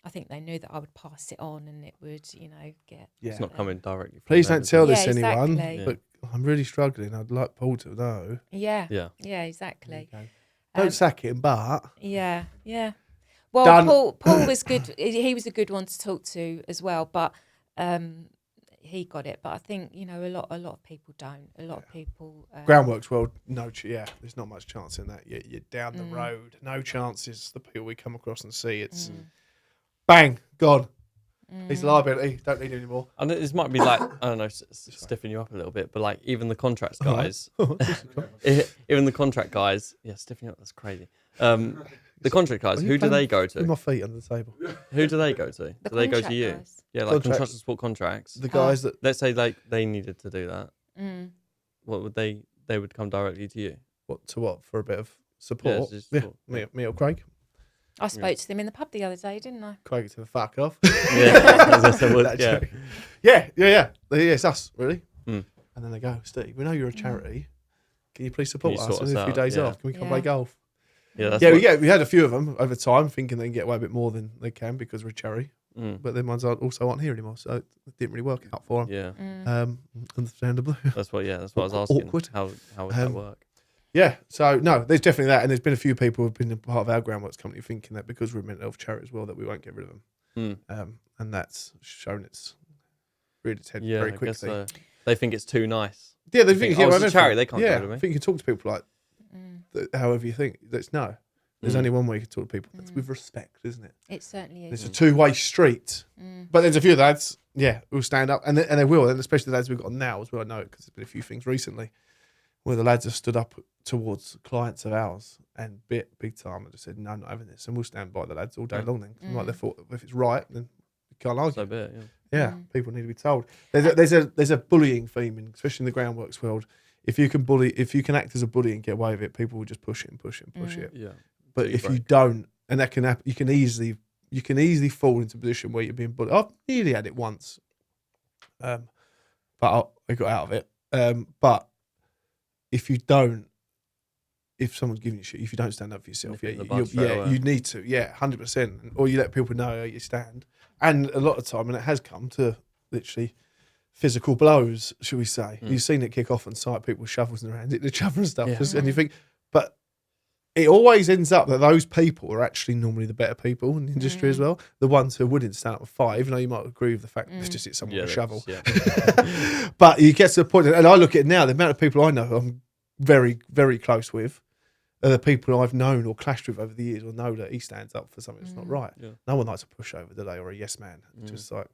I think they knew that I would pass it on, and it would, you know, get. Yeah. It's not coming directly. Please don't tell this to anyone, exactly. but I'm really struggling. I'd like Paul to know. Yeah, exactly. Don't sack him, but yeah. Well, Done. Paul was good. He was a good one to talk to as well, but he got it. But I think, you know, a lot of people don't. A lot of people. Groundworks world, there's not much chance in that. You're down the road. No chances. The people we come across and see, it's bang, gone. He's a liability. Don't need him anymore. And this might be like, I don't know, stiffen you up a little bit, but like even the contracts guys, even the contract guys, stiffen you up. That's crazy. The contract guys, who do they go to? With my feet under the table. Who do they go to? Do they go to you? Guys. Yeah, like construction support contracts. The guys that Let's say like they needed to do that. What would they would come directly to you? what for a bit of support? Me or Craig. I spoke to them in the pub the other day, didn't I? Craig to the fuck off. As I said, Yeah. It's us, really. Mm. And then they go, Steve, we know you're a charity. Can you please support us? us In a few out? days Yeah. off, can we come play golf? Yeah, that's We had a few of them over time, thinking they can get away a bit more than they can because we're a charity. But then ones aren't here anymore, so it didn't really work out for them. Yeah. Understandably. That's what I was asking. Awkward. How would that work? Yeah, so no, there's definitely that, and there's been a few people who've been a part of our groundworks company thinking that because we're a mental health charity as well, that we won't get rid of them. And that's shown its reared its head very quickly. I guess, they think it's too nice. Yeah, they think it's a charity, they can't get rid of me. I think you can talk to people like however you think. There's only one way you can talk to people. That's with respect, isn't it? It certainly is. It's a two-way street. But there's a few lads, who'll stand up, and they will, and especially the lads we've got now as well. I know it because there's been a few things recently where the lads have stood up towards clients of ours and big time. I just said, no, not having this. And we'll stand by the lads all day long then. 'Cause I'm like, they thought if it's right, then you can't argue. So be it, Yeah, people need to be told. There's a bullying theme, especially in the groundworks world. If you can act as a bully and get away with it, people will just push it and push it and push it. Yeah. But if you don't, and that can happen, you can easily fall into a position where you're being bullied. I've nearly had it once, but I got out of it. But if someone's giving you shit, if you don't stand up for yourself, you need to, 100%, or you let people know how you stand. And a lot of time, and it has come to literally physical blows, shall we say? You've seen it kick off on site, people with shovels in their hands, hitting each other and stuff, and you think, but it always ends up that those people are actually normally the better people in the industry as well. The ones who are willing to stand up and fight, even though you might agree with the fact it's just hit someone with a shovel. Yeah. But you get to the point, and I look at it now, the amount of people I know I'm very, very close with are the people I've known or clashed with over the years or know that he stands up for something that's not right. Yeah. No one likes a pushover, do they, or a yes man. Just like,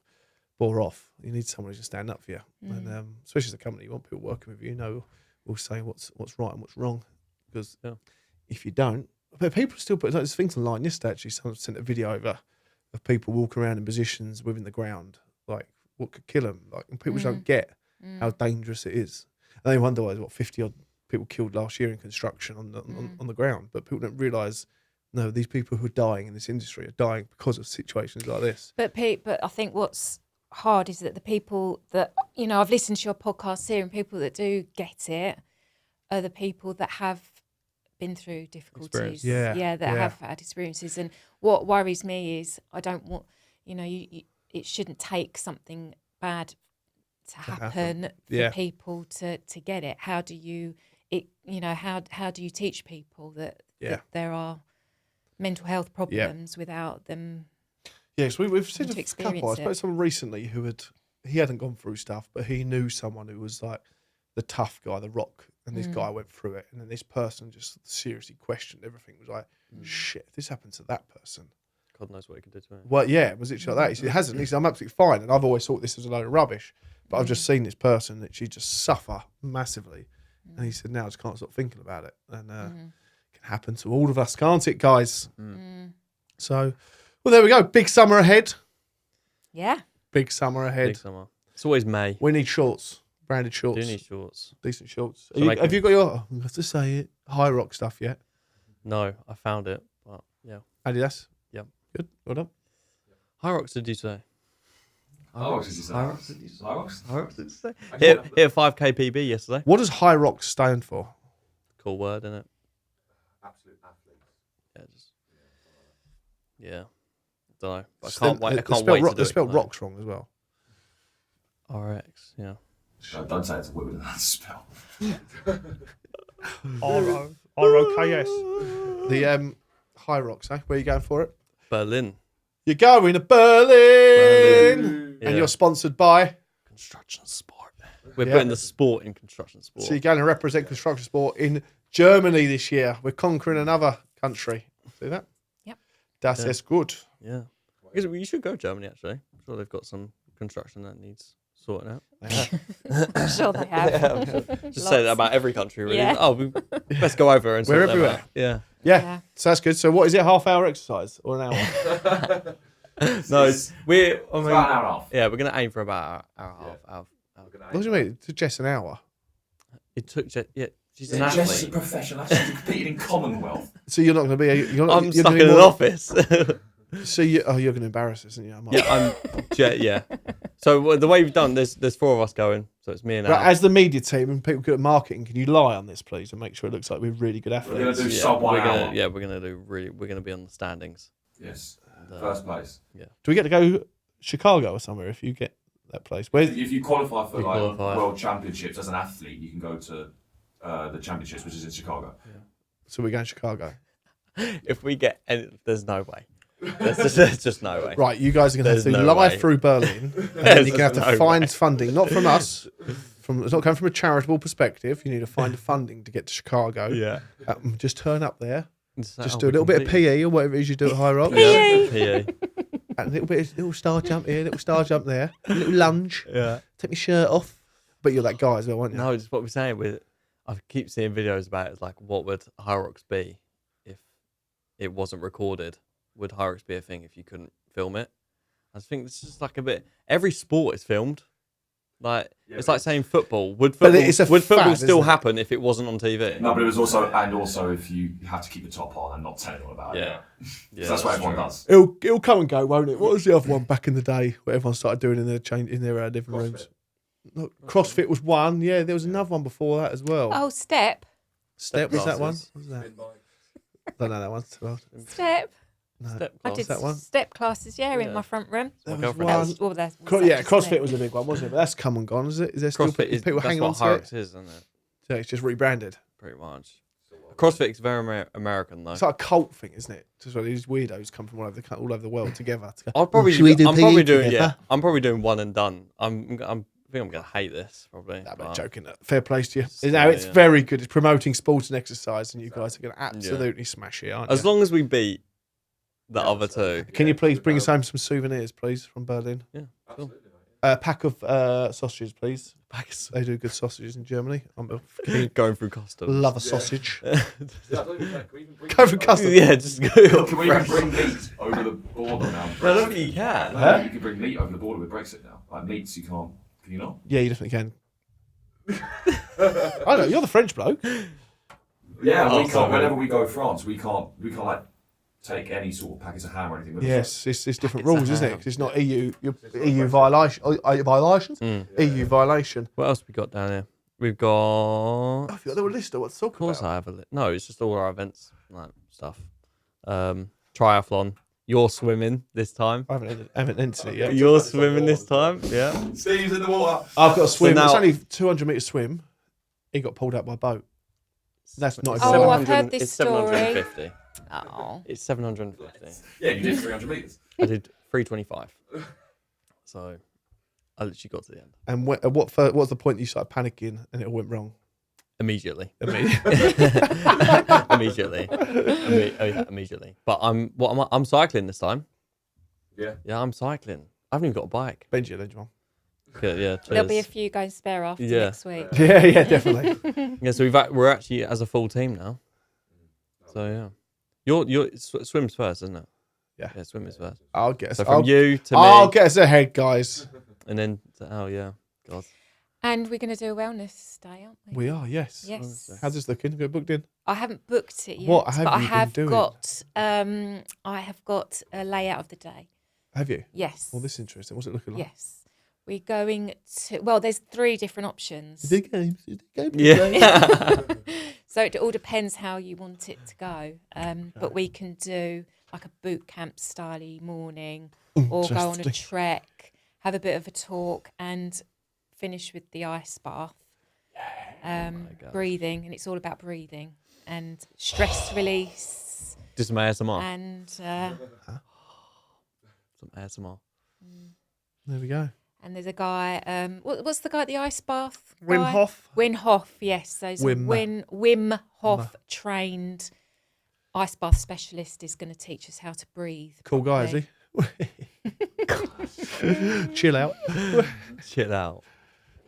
bore off. You need someone who's just stand up for you. And especially as a company, you want people working with you, will say what's right and what's wrong. Because if you don't, but people still put there's things online. Yesterday, actually, someone sent a video over of people walking around in positions within the ground, like what could kill them. Like, and people don't get how dangerous it is. And they wonder why there's 50 odd people killed last year in construction on the ground. But people don't realise, no, these people who are dying in this industry are dying because of situations like this. But I think what's hard is that the people that, I've listened to your podcast here, and people that do get it are the people that have been through difficulties, that have had experiences. And what worries me is I don't want, it shouldn't take something bad to happen for people to get it. How do you how do you teach people that there are mental health problems without them? Yes, we've seen a couple. I spoke to it. someone recently he hadn't gone through stuff, but he knew someone who was like the tough guy, the rock, and this guy went through it, and then this person just seriously questioned everything. Was like, shit, if this happened to that person, God knows what he could do to him. Well, yeah, was it like that? He said, it hasn't. He said, I'm absolutely fine, and I've always thought this was a load of rubbish, but I've just seen this person that she just suffer massively, and he said, now I just can't stop thinking about it, and it can happen to all of us, can't it, guys? So, well, there we go. Big summer ahead. Yeah. Big summer ahead. Big summer. It's always May. We need shorts. Branded shorts. Do need shorts. Decent shorts. So have you got your, I have to say it, Hyrox stuff yet? No, I found it. But yeah. Adidas? Yep. Good. Well done. Hyrox did you say? Hyrox did you say? Hyrox did you say? Hit a 5k PB yesterday. What does Hyrox stand for? Cool word, isn't it? Absolute athletes. Yeah. Don't know. I can't wait to do it. They spelled rocks wrong as well. RX, yeah. Don't say it's a word with that spell. R-O-K-S. The Hyrox, eh? Where are you going for it? Berlin. You're going to Berlin. Yeah. And you're sponsored by? Construction sport. We're putting the sport in construction sport. So you're going to represent construction sport in Germany this year. We're conquering another country. See that? Yep. Das ist gut. Yeah. You should go to Germany, actually. I'm sure they've got some construction that needs sorting out. I'm sure they have. Just say that about every country, really. Yeah. Oh, we best go over and sort We're them everywhere. out. Yeah. So that's good. So what is it? Half-hour exercise or an hour? No, It's about an hour and a half. Yeah, we're going to aim for about an hour. What do you mean? It's just an hour. It took she's an Jess is a athlete. professional. She's competing in Commonwealth. So you're not going to be. I'm stuck in an office. So you're going to embarrass us, aren't you? Yeah. So the way we've done, there's 4 of us going. So it's me and Right, Al. as the media team and people good at marketing, can you lie on this, please, and make sure it looks like we're really good We're going athletes? to do sub 1 hour. We're gonna be on the standings. Yes. And, First place. Do we get to go Chicago or somewhere if you get that place? Where? If you qualify for qualify. World Championships as an athlete, you can go to the championships, which is in Chicago. So we're going Chicago. If we get any, there's no way. There's just no way. Right, you guys are going to have There's to no lie way. through Berlin, and then you're going to have to no find way. funding, not from us. It's not coming from a charitable perspective. You need to find the funding to get to Chicago. Yeah. Just turn up there. Just Do a little bit of PE or whatever it is you do at High Rock. PE. A little star jump here, little star jump there, a little lunge. Yeah. Take my shirt off. But you're that guy as well, aren't you? No, just what we're saying. I keep seeing videos about it. It's like, what would Hyrox be? it wasn't recorded, would Hyrox be a thing if you couldn't film it? I think this is like a bit. Every sport is filmed. Like it's like saying football. Would football still happen if it wasn't on TV? No, but it was also if you have to keep the top on and not tell anyone about it. Yeah, That's what everyone does. It'll come and go, won't it? What was the other one back in the day? What everyone started doing in their living rooms. No, CrossFit was one. Yeah, there was another one before that as well. Oh, Step. Step was that one? classes. What was that? Don't know that one. Too old. Step. No. Step I class. did that one? step classes, in Yeah. my front room. There My was girlfriend That one. was, well, that's, CrossFit was a big one, wasn't it? But that's come and gone, is it? Is there still CrossFit is people that's hanging on what to Hyrox it? is, isn't it? Yeah, it's just rebranded. Pretty much. CrossFit is very American though. It's like a cult thing, isn't it? Just where these weirdos come from all over the world together. To go, I'll probably should we do I'm probably PE doing together? I'm probably doing one and done. I think I'm gonna hate this probably. I'm but- not joking. Fair place to you. Yeah, No, it's yeah. very good. It's promoting sport and exercise, and you guys are going to absolutely smash it, aren't As you? long as we beat the other two. Can you please bring us home some souvenirs, please, from Berlin? Yeah, cool. A pack of sausages, please. They do good sausages in Germany. I'm a Going through customs. love a sausage. Yeah, I don't even think we even bring Go for custard. Yeah, just go. Can we even bring meat over the border now? I don't think you can. No, you can bring meat over the border with Brexit now. Like meats, you can't. Can you not? Yeah, you definitely can. I know you're the French bloke. Yeah, Oh, we can't. sorry. Whenever we go France, we can't like take any sort of packets of ham or anything with us. Yes, it's different It's a rules, isn't it? ham. 'Cause it's not EU. EU violation. Violations. Mm. EU violation. What else we got down here? We've got. Oh, if you got a little list of what to talk Of course, about. I have a no. It's just all our events, like stuff. Triathlon. You're swimming this time. I haven't entered it yet. You're swimming this time. Yeah. Steve's in the water. I've got to swim. now- It's only 200 metre swim. He got pulled out by boat. That's not It's even- Oh, I've 700 heard this it's story. 750. Oh. It's 750. Yeah, you did 300 metres. I did 325. So I literally got to the end And what was the point you started panicking and it all went wrong? immediately. I mean, Immediately. But I'm cycling this time. Yeah. Yeah, I'm cycling. I haven't even got a bike. Benji, then, John. Okay, yeah, There'll be a cheers. few going spare after Yeah. next week. Yeah, definitely. Yeah, so we're actually as a full team now. So yeah, your swims first, isn't it? Yeah. Yeah, swim is first. I'll get us. So from you to I'll me, get us ahead, guys. and then oh yeah, God. And we're going to do a wellness day, aren't we? We are, yes. Yes. How's this looking? Got booked in? I haven't booked it yet. What have but you I have been doing? got I have got a layout of the day. Have you? Yes. Well, this is interesting. What's it looking like? Yes. We're going to there's 3 different options. The games. Yeah. So it all depends how you want it to go. But we can do like a boot camp style morning or go on a Interesting. trek, have a bit of a talk and finish with the ice bath. God. Breathing, and it's all about breathing and stress release Just some ASMR. and Some ASMR. There we go. and there's a guy what's the guy at the ice bath Wim guy? Hof. Wim Hof, yes. So Wim Hof trained ice bath specialist is going to teach us how to breathe. Cool guy, is properly. he? Chill out. Chill out.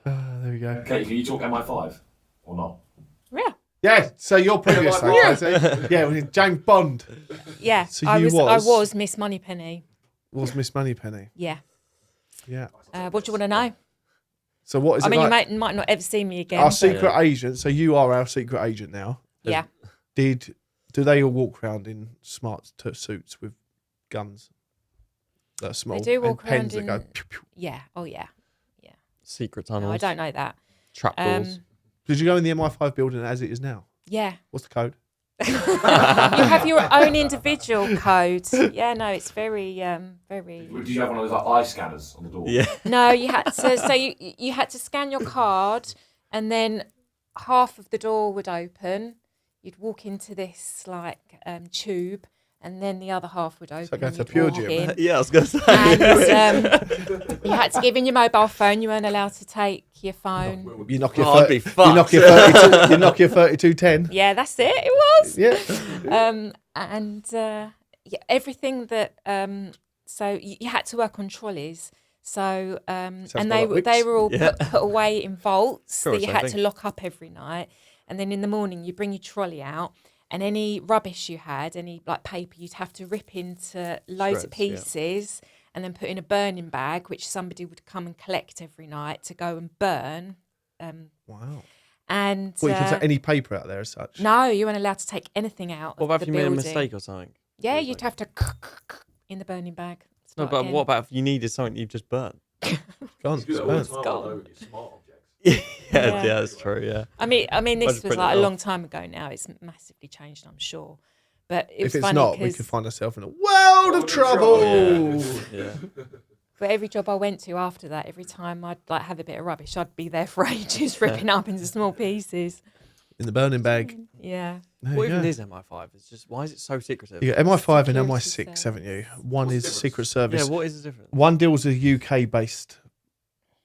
There we go. Okay, can you talk MI5 or not? Yeah. Yeah, so your previous thing, yeah, it was James Bond Yeah. So I you was was- Miss Moneypenny. was Miss Moneypenny. Yeah. Yeah. What do you want to know? So what is I it mean, like? you might not ever see me again. Our but- secret agent. So you are our secret agent now. Yeah. Do they all walk around in smart suits with guns that are small? do walk and pens around that go. in- Pew, pew. Yeah. Oh, yeah. Secret No, tunnels. I don't know that. Trapdoors. Did you go in the MI5 building as it is now? Yeah. What's the code? You have your own individual code. Yeah, no, it's very. Do you have one of those like eye scanners on the door? Yeah. No, you had to. So you had to scan your card, and then half of the door would open. You'd walk into this like tube, and then the other half would open. go and to you'd Pure walk Gym. in. Yeah, I was gonna say. And you had to give in your mobile phone. You weren't allowed to take your phone. You knock your Oh, I'd be 30, you knock your 32, you knock your 3210. Yeah, that's it. It was. Yeah. Yeah, everything that so you had to work on trolleys. So and about they like they Wickes. were all Yeah. put away in vaults Sure, that you same had thing. to lock up every night. And then in the morning you bring your trolley out, and any rubbish you had, any like paper, you'd have to rip into loads of Shreds, yeah. pieces and then put in a burning bag, which somebody would come and collect every night to go and burn. Wow. And Well, you can take any paper out there as such. no, you weren't allowed to take anything out. What of about the if you made a building. mistake or something? Yeah, you'd have to in the burning bag. No, Start but again. what about if you needed something you've just burnt? Gone. You do that all the It's time, gone. although with your smart objects. yeah, Yeah. that's true. Yeah. I mean, this Imagine was putting like it a off. long time ago now. It's massively changed, I'm sure. But it was If it's funny not, we 'cause could find ourselves in a world of trouble. Yeah. for every job I went to after that, every time I'd like have a bit of rubbish, I'd be there for ages, ripping up into small pieces. In the burning bag. Yeah. There What you even go. is MI5? It's just why is it so secretive? You got MI5 and Security MI6, service. haven't you? One What's is the difference? Secret Yeah, Service. what is the difference? One deals with UK-based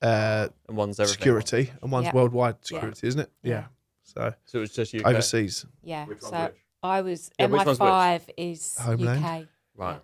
And one's everything. security, and one's Yeah. worldwide Yeah. security, isn't it? Yeah. Yeah. So So it's just UK. overseas. Yeah. Which one's So which? I was Yeah, which one's MI5 is Homeland? UK. Right.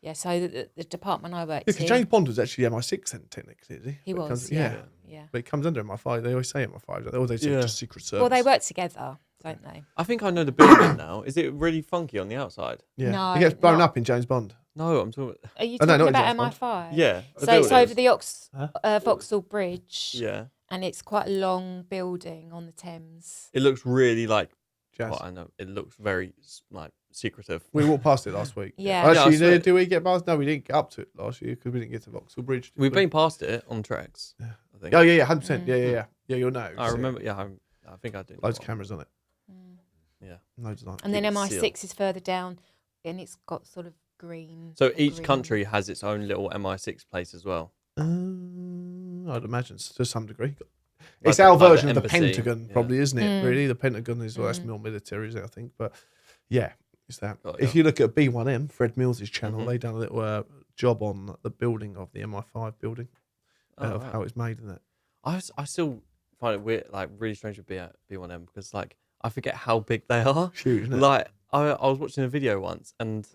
Yeah. So the department I worked Because in, James Bond was actually MI6 then, technically, is he? he But it was. comes- Yeah. Yeah. But it comes under MI5. They always say MI5. They always say Yeah. just Secret Service. Well, they work together, don't they? I think I know the building now. Is it really funky on the outside? Yeah. No, He gets blown not- up in James Bond. No, I'm talking. Are you Oh, no, talking not about James Bond. MI5? Yeah. the So it's building. over the Huh? Vauxhall Bridge, Yeah. and it's quite a long building on the Thames. It looks really like. Jazz. Well, I know it looks very like secretive. We walked past it last week. Yeah. Yeah, I Actually, swear. did we get past? No, we didn't get up to it last year because we didn't get to Vauxhall Bridge. did We've we? been past it on tracks. Yeah. I think. Oh, yeah, 100%. Yeah. Yeah, you'll know. I So, remember. Yeah, I think I did. Loads of cameras on it. Yeah. Loads of lights. And then Keep it MI6 is further down, and it's got sort of green. So or each green. country has its own little MI6 place as well. I'd imagine to some degree. Like It's the- our like the version of the embassy, Pentagon, yeah. probably, isn't it? Mm. Really, the Pentagon is well, that's Mm. more military, isn't it, I think. But yeah, it's that. Got If ya. you look at B1M, Fred Mills's channel, Mhm. they done a little job on the building of the MI5 building, Oh, of wow. how it's made and that. I still find it weird, like really strange with B1M because like I forget how big they are. Huge, isn't it? Like I was watching a video once and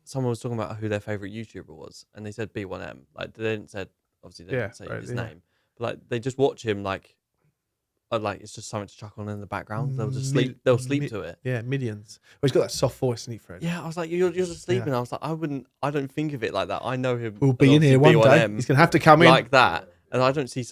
someone was talking about who their favorite YouTuber was, and they said B1M. Like they didn't say obviously they didn't say right, his yeah. name, but like they just watch him like it's just something to chuck on in the background. They'll just sleep. They'll sleep to it. Yeah, millions. Well, he's got that soft voice, isn't he, Fred? Yeah, I was like, you're just sleeping. Yeah. I was like, I don't think of it like that. I know him. We'll and be in obviously here one day. B1M He's going to have to come in. like that, and I don't see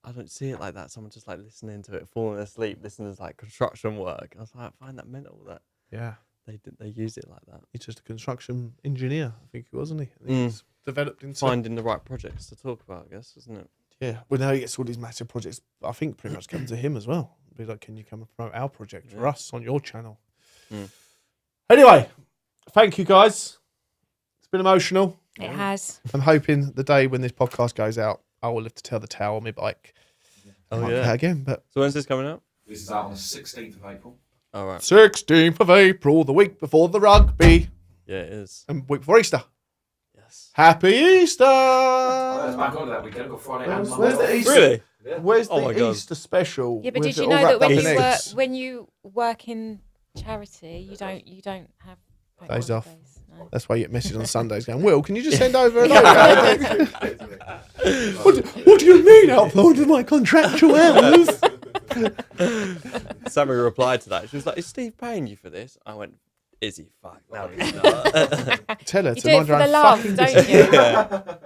I don't see it like that. Someone just like listening to it, falling asleep, listening to like construction work. I was like, I find that mental that Yeah, they use it like that. he's just a construction engineer, I think he was, wasn't he? I think Mm. he's developed into... Finding the right projects to talk about, I guess, isn't it? Yeah, well, now he gets all these massive projects. I think pretty much come to him as well. Be like, can you come and promote our project for Yeah. us on your channel? Mm. Anyway, thank you guys. It's been emotional. It has. I'm hoping the day when this podcast goes out, I will live to tell the tale on my bike. I Oh might do that yeah. again, but So when's this coming out? This is out on the 16th of April. All right. 16th of April, the week before the rugby, Yeah, it is. and week before Easter. Yes. Happy Easter! It's back on that weekend. I've got Friday and Monday. Where's the off. Easter? Really? Yeah. Where's Oh my the God. Easter special? Yeah, but with did it you all know wrapped that up when in you work eggs? when you work in charity, you don't have bank Days off. holidays, no. That's why you get messages on Sundays going, Will, can you just send over an what do you mean outside of my contractual hours? Sammy replied to that. She was like, "Is Steve paying you for this?" I went, "Is he? Fuck, no, he's not." Tell her You to do it mind for her the own love, fucking don't business.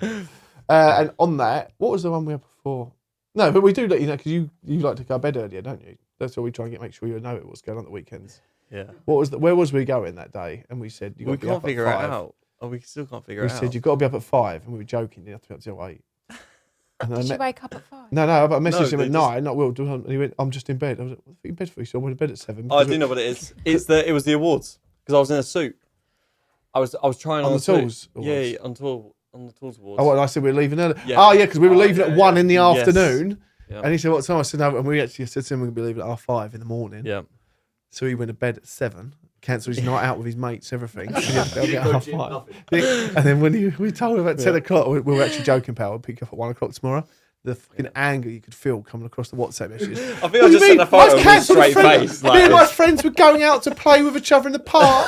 you? And on that, what was the one we had before? No, but we do let you know because you like to go to bed earlier, don't you? That's why we try and make sure you know what's going on at the weekends. Yeah. Where was we going that day? And we said you got We to be can't up at figure it 5. out. Oh, we still can't figure We it out. said you've got to be up at 5, and we were joking. You have to be up till 8. And then I Did you met- wake up at 5? no, I messaged him they at just- 9. Not Will. And he went, "I'm just in bed." I was like, "What are you in bed for?" He said, "I went to bed at 7." Oh, I do know what it is. It was the awards because I was in a suit. I was trying On on the suit. tools Yeah, awards? yeah, on the tools awards. Oh, and I said we were leaving early. Yeah. Oh, yeah, because we were leaving at 1 in the Yes. afternoon. Yeah. And he said, "What time?" I said, "No," and we actually said to him we're going to be leaving at 5:30 in the morning. Yeah. So he went to bed at 7, cancelled his night out with his mates, everything. And he had to be at 5:30. And then when we told him at 10 o'clock, we were actually joking, pal, we'll pick you up at 1 o'clock tomorrow. The fucking anger you could feel coming across the WhatsApp messages. I think What I do you just sent mean? a photo of him cancelled straight a friend. face. Me and my Like, friends were going out to play with each other in the park,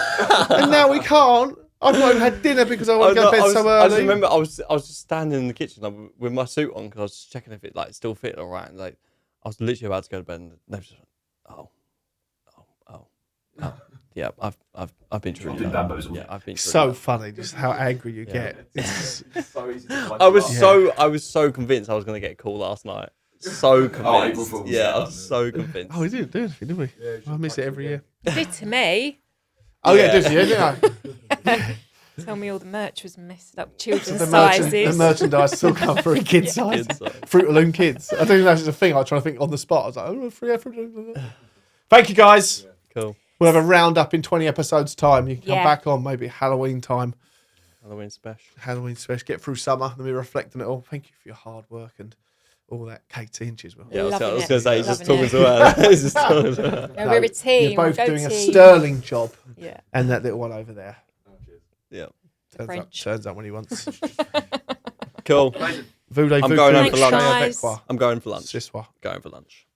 and now we can't. I've not even had dinner because I want to go to bed so I just early. remember I was just standing in the kitchen like, with my suit on because I was just checking if it like still fit all right. And like I was literally about to go to bed, and they just went, oh. Yeah, I've been through been that. bamboozled. Yeah, I've been through So that. funny, just how angry you get. It's It's so easy to I was so convinced I was going to get a call last night. So April convinced. Fools, Yeah, yeah. I was so convinced. oh, we didn't do anything, did we? I miss it every year. Did to me. Oh yeah, Yeah. did you? Didn't I? Tell me all the merch was messed up. Children's The sizes. merchandise still come for a kid size. Kids, Fruit Loom Kids. I didn't know that was a thing. I was trying to think on the spot. I was like, oh, Fruit Loom. Thank you, guys. Cool. We'll have a roundup in 20 episodes' time. You can come Yeah. back on maybe Halloween time. Halloween special. Halloween special. Get through summer. Then we reflect on it all. Thank you for your hard work and all that. Katie inches. Well. Yeah, I was Loving going it. to say, he's just Loving talking it. to her. He's just talking to her. No, we're a team. You're both Go doing a team. sterling job. Yeah. And that little one over there. Yeah. French. Turns out when he wants. Cool. Voulez-vous I'm going home for coucher lunch. avec Guys. moi? I'm going for lunch. Ce soir. Going for lunch.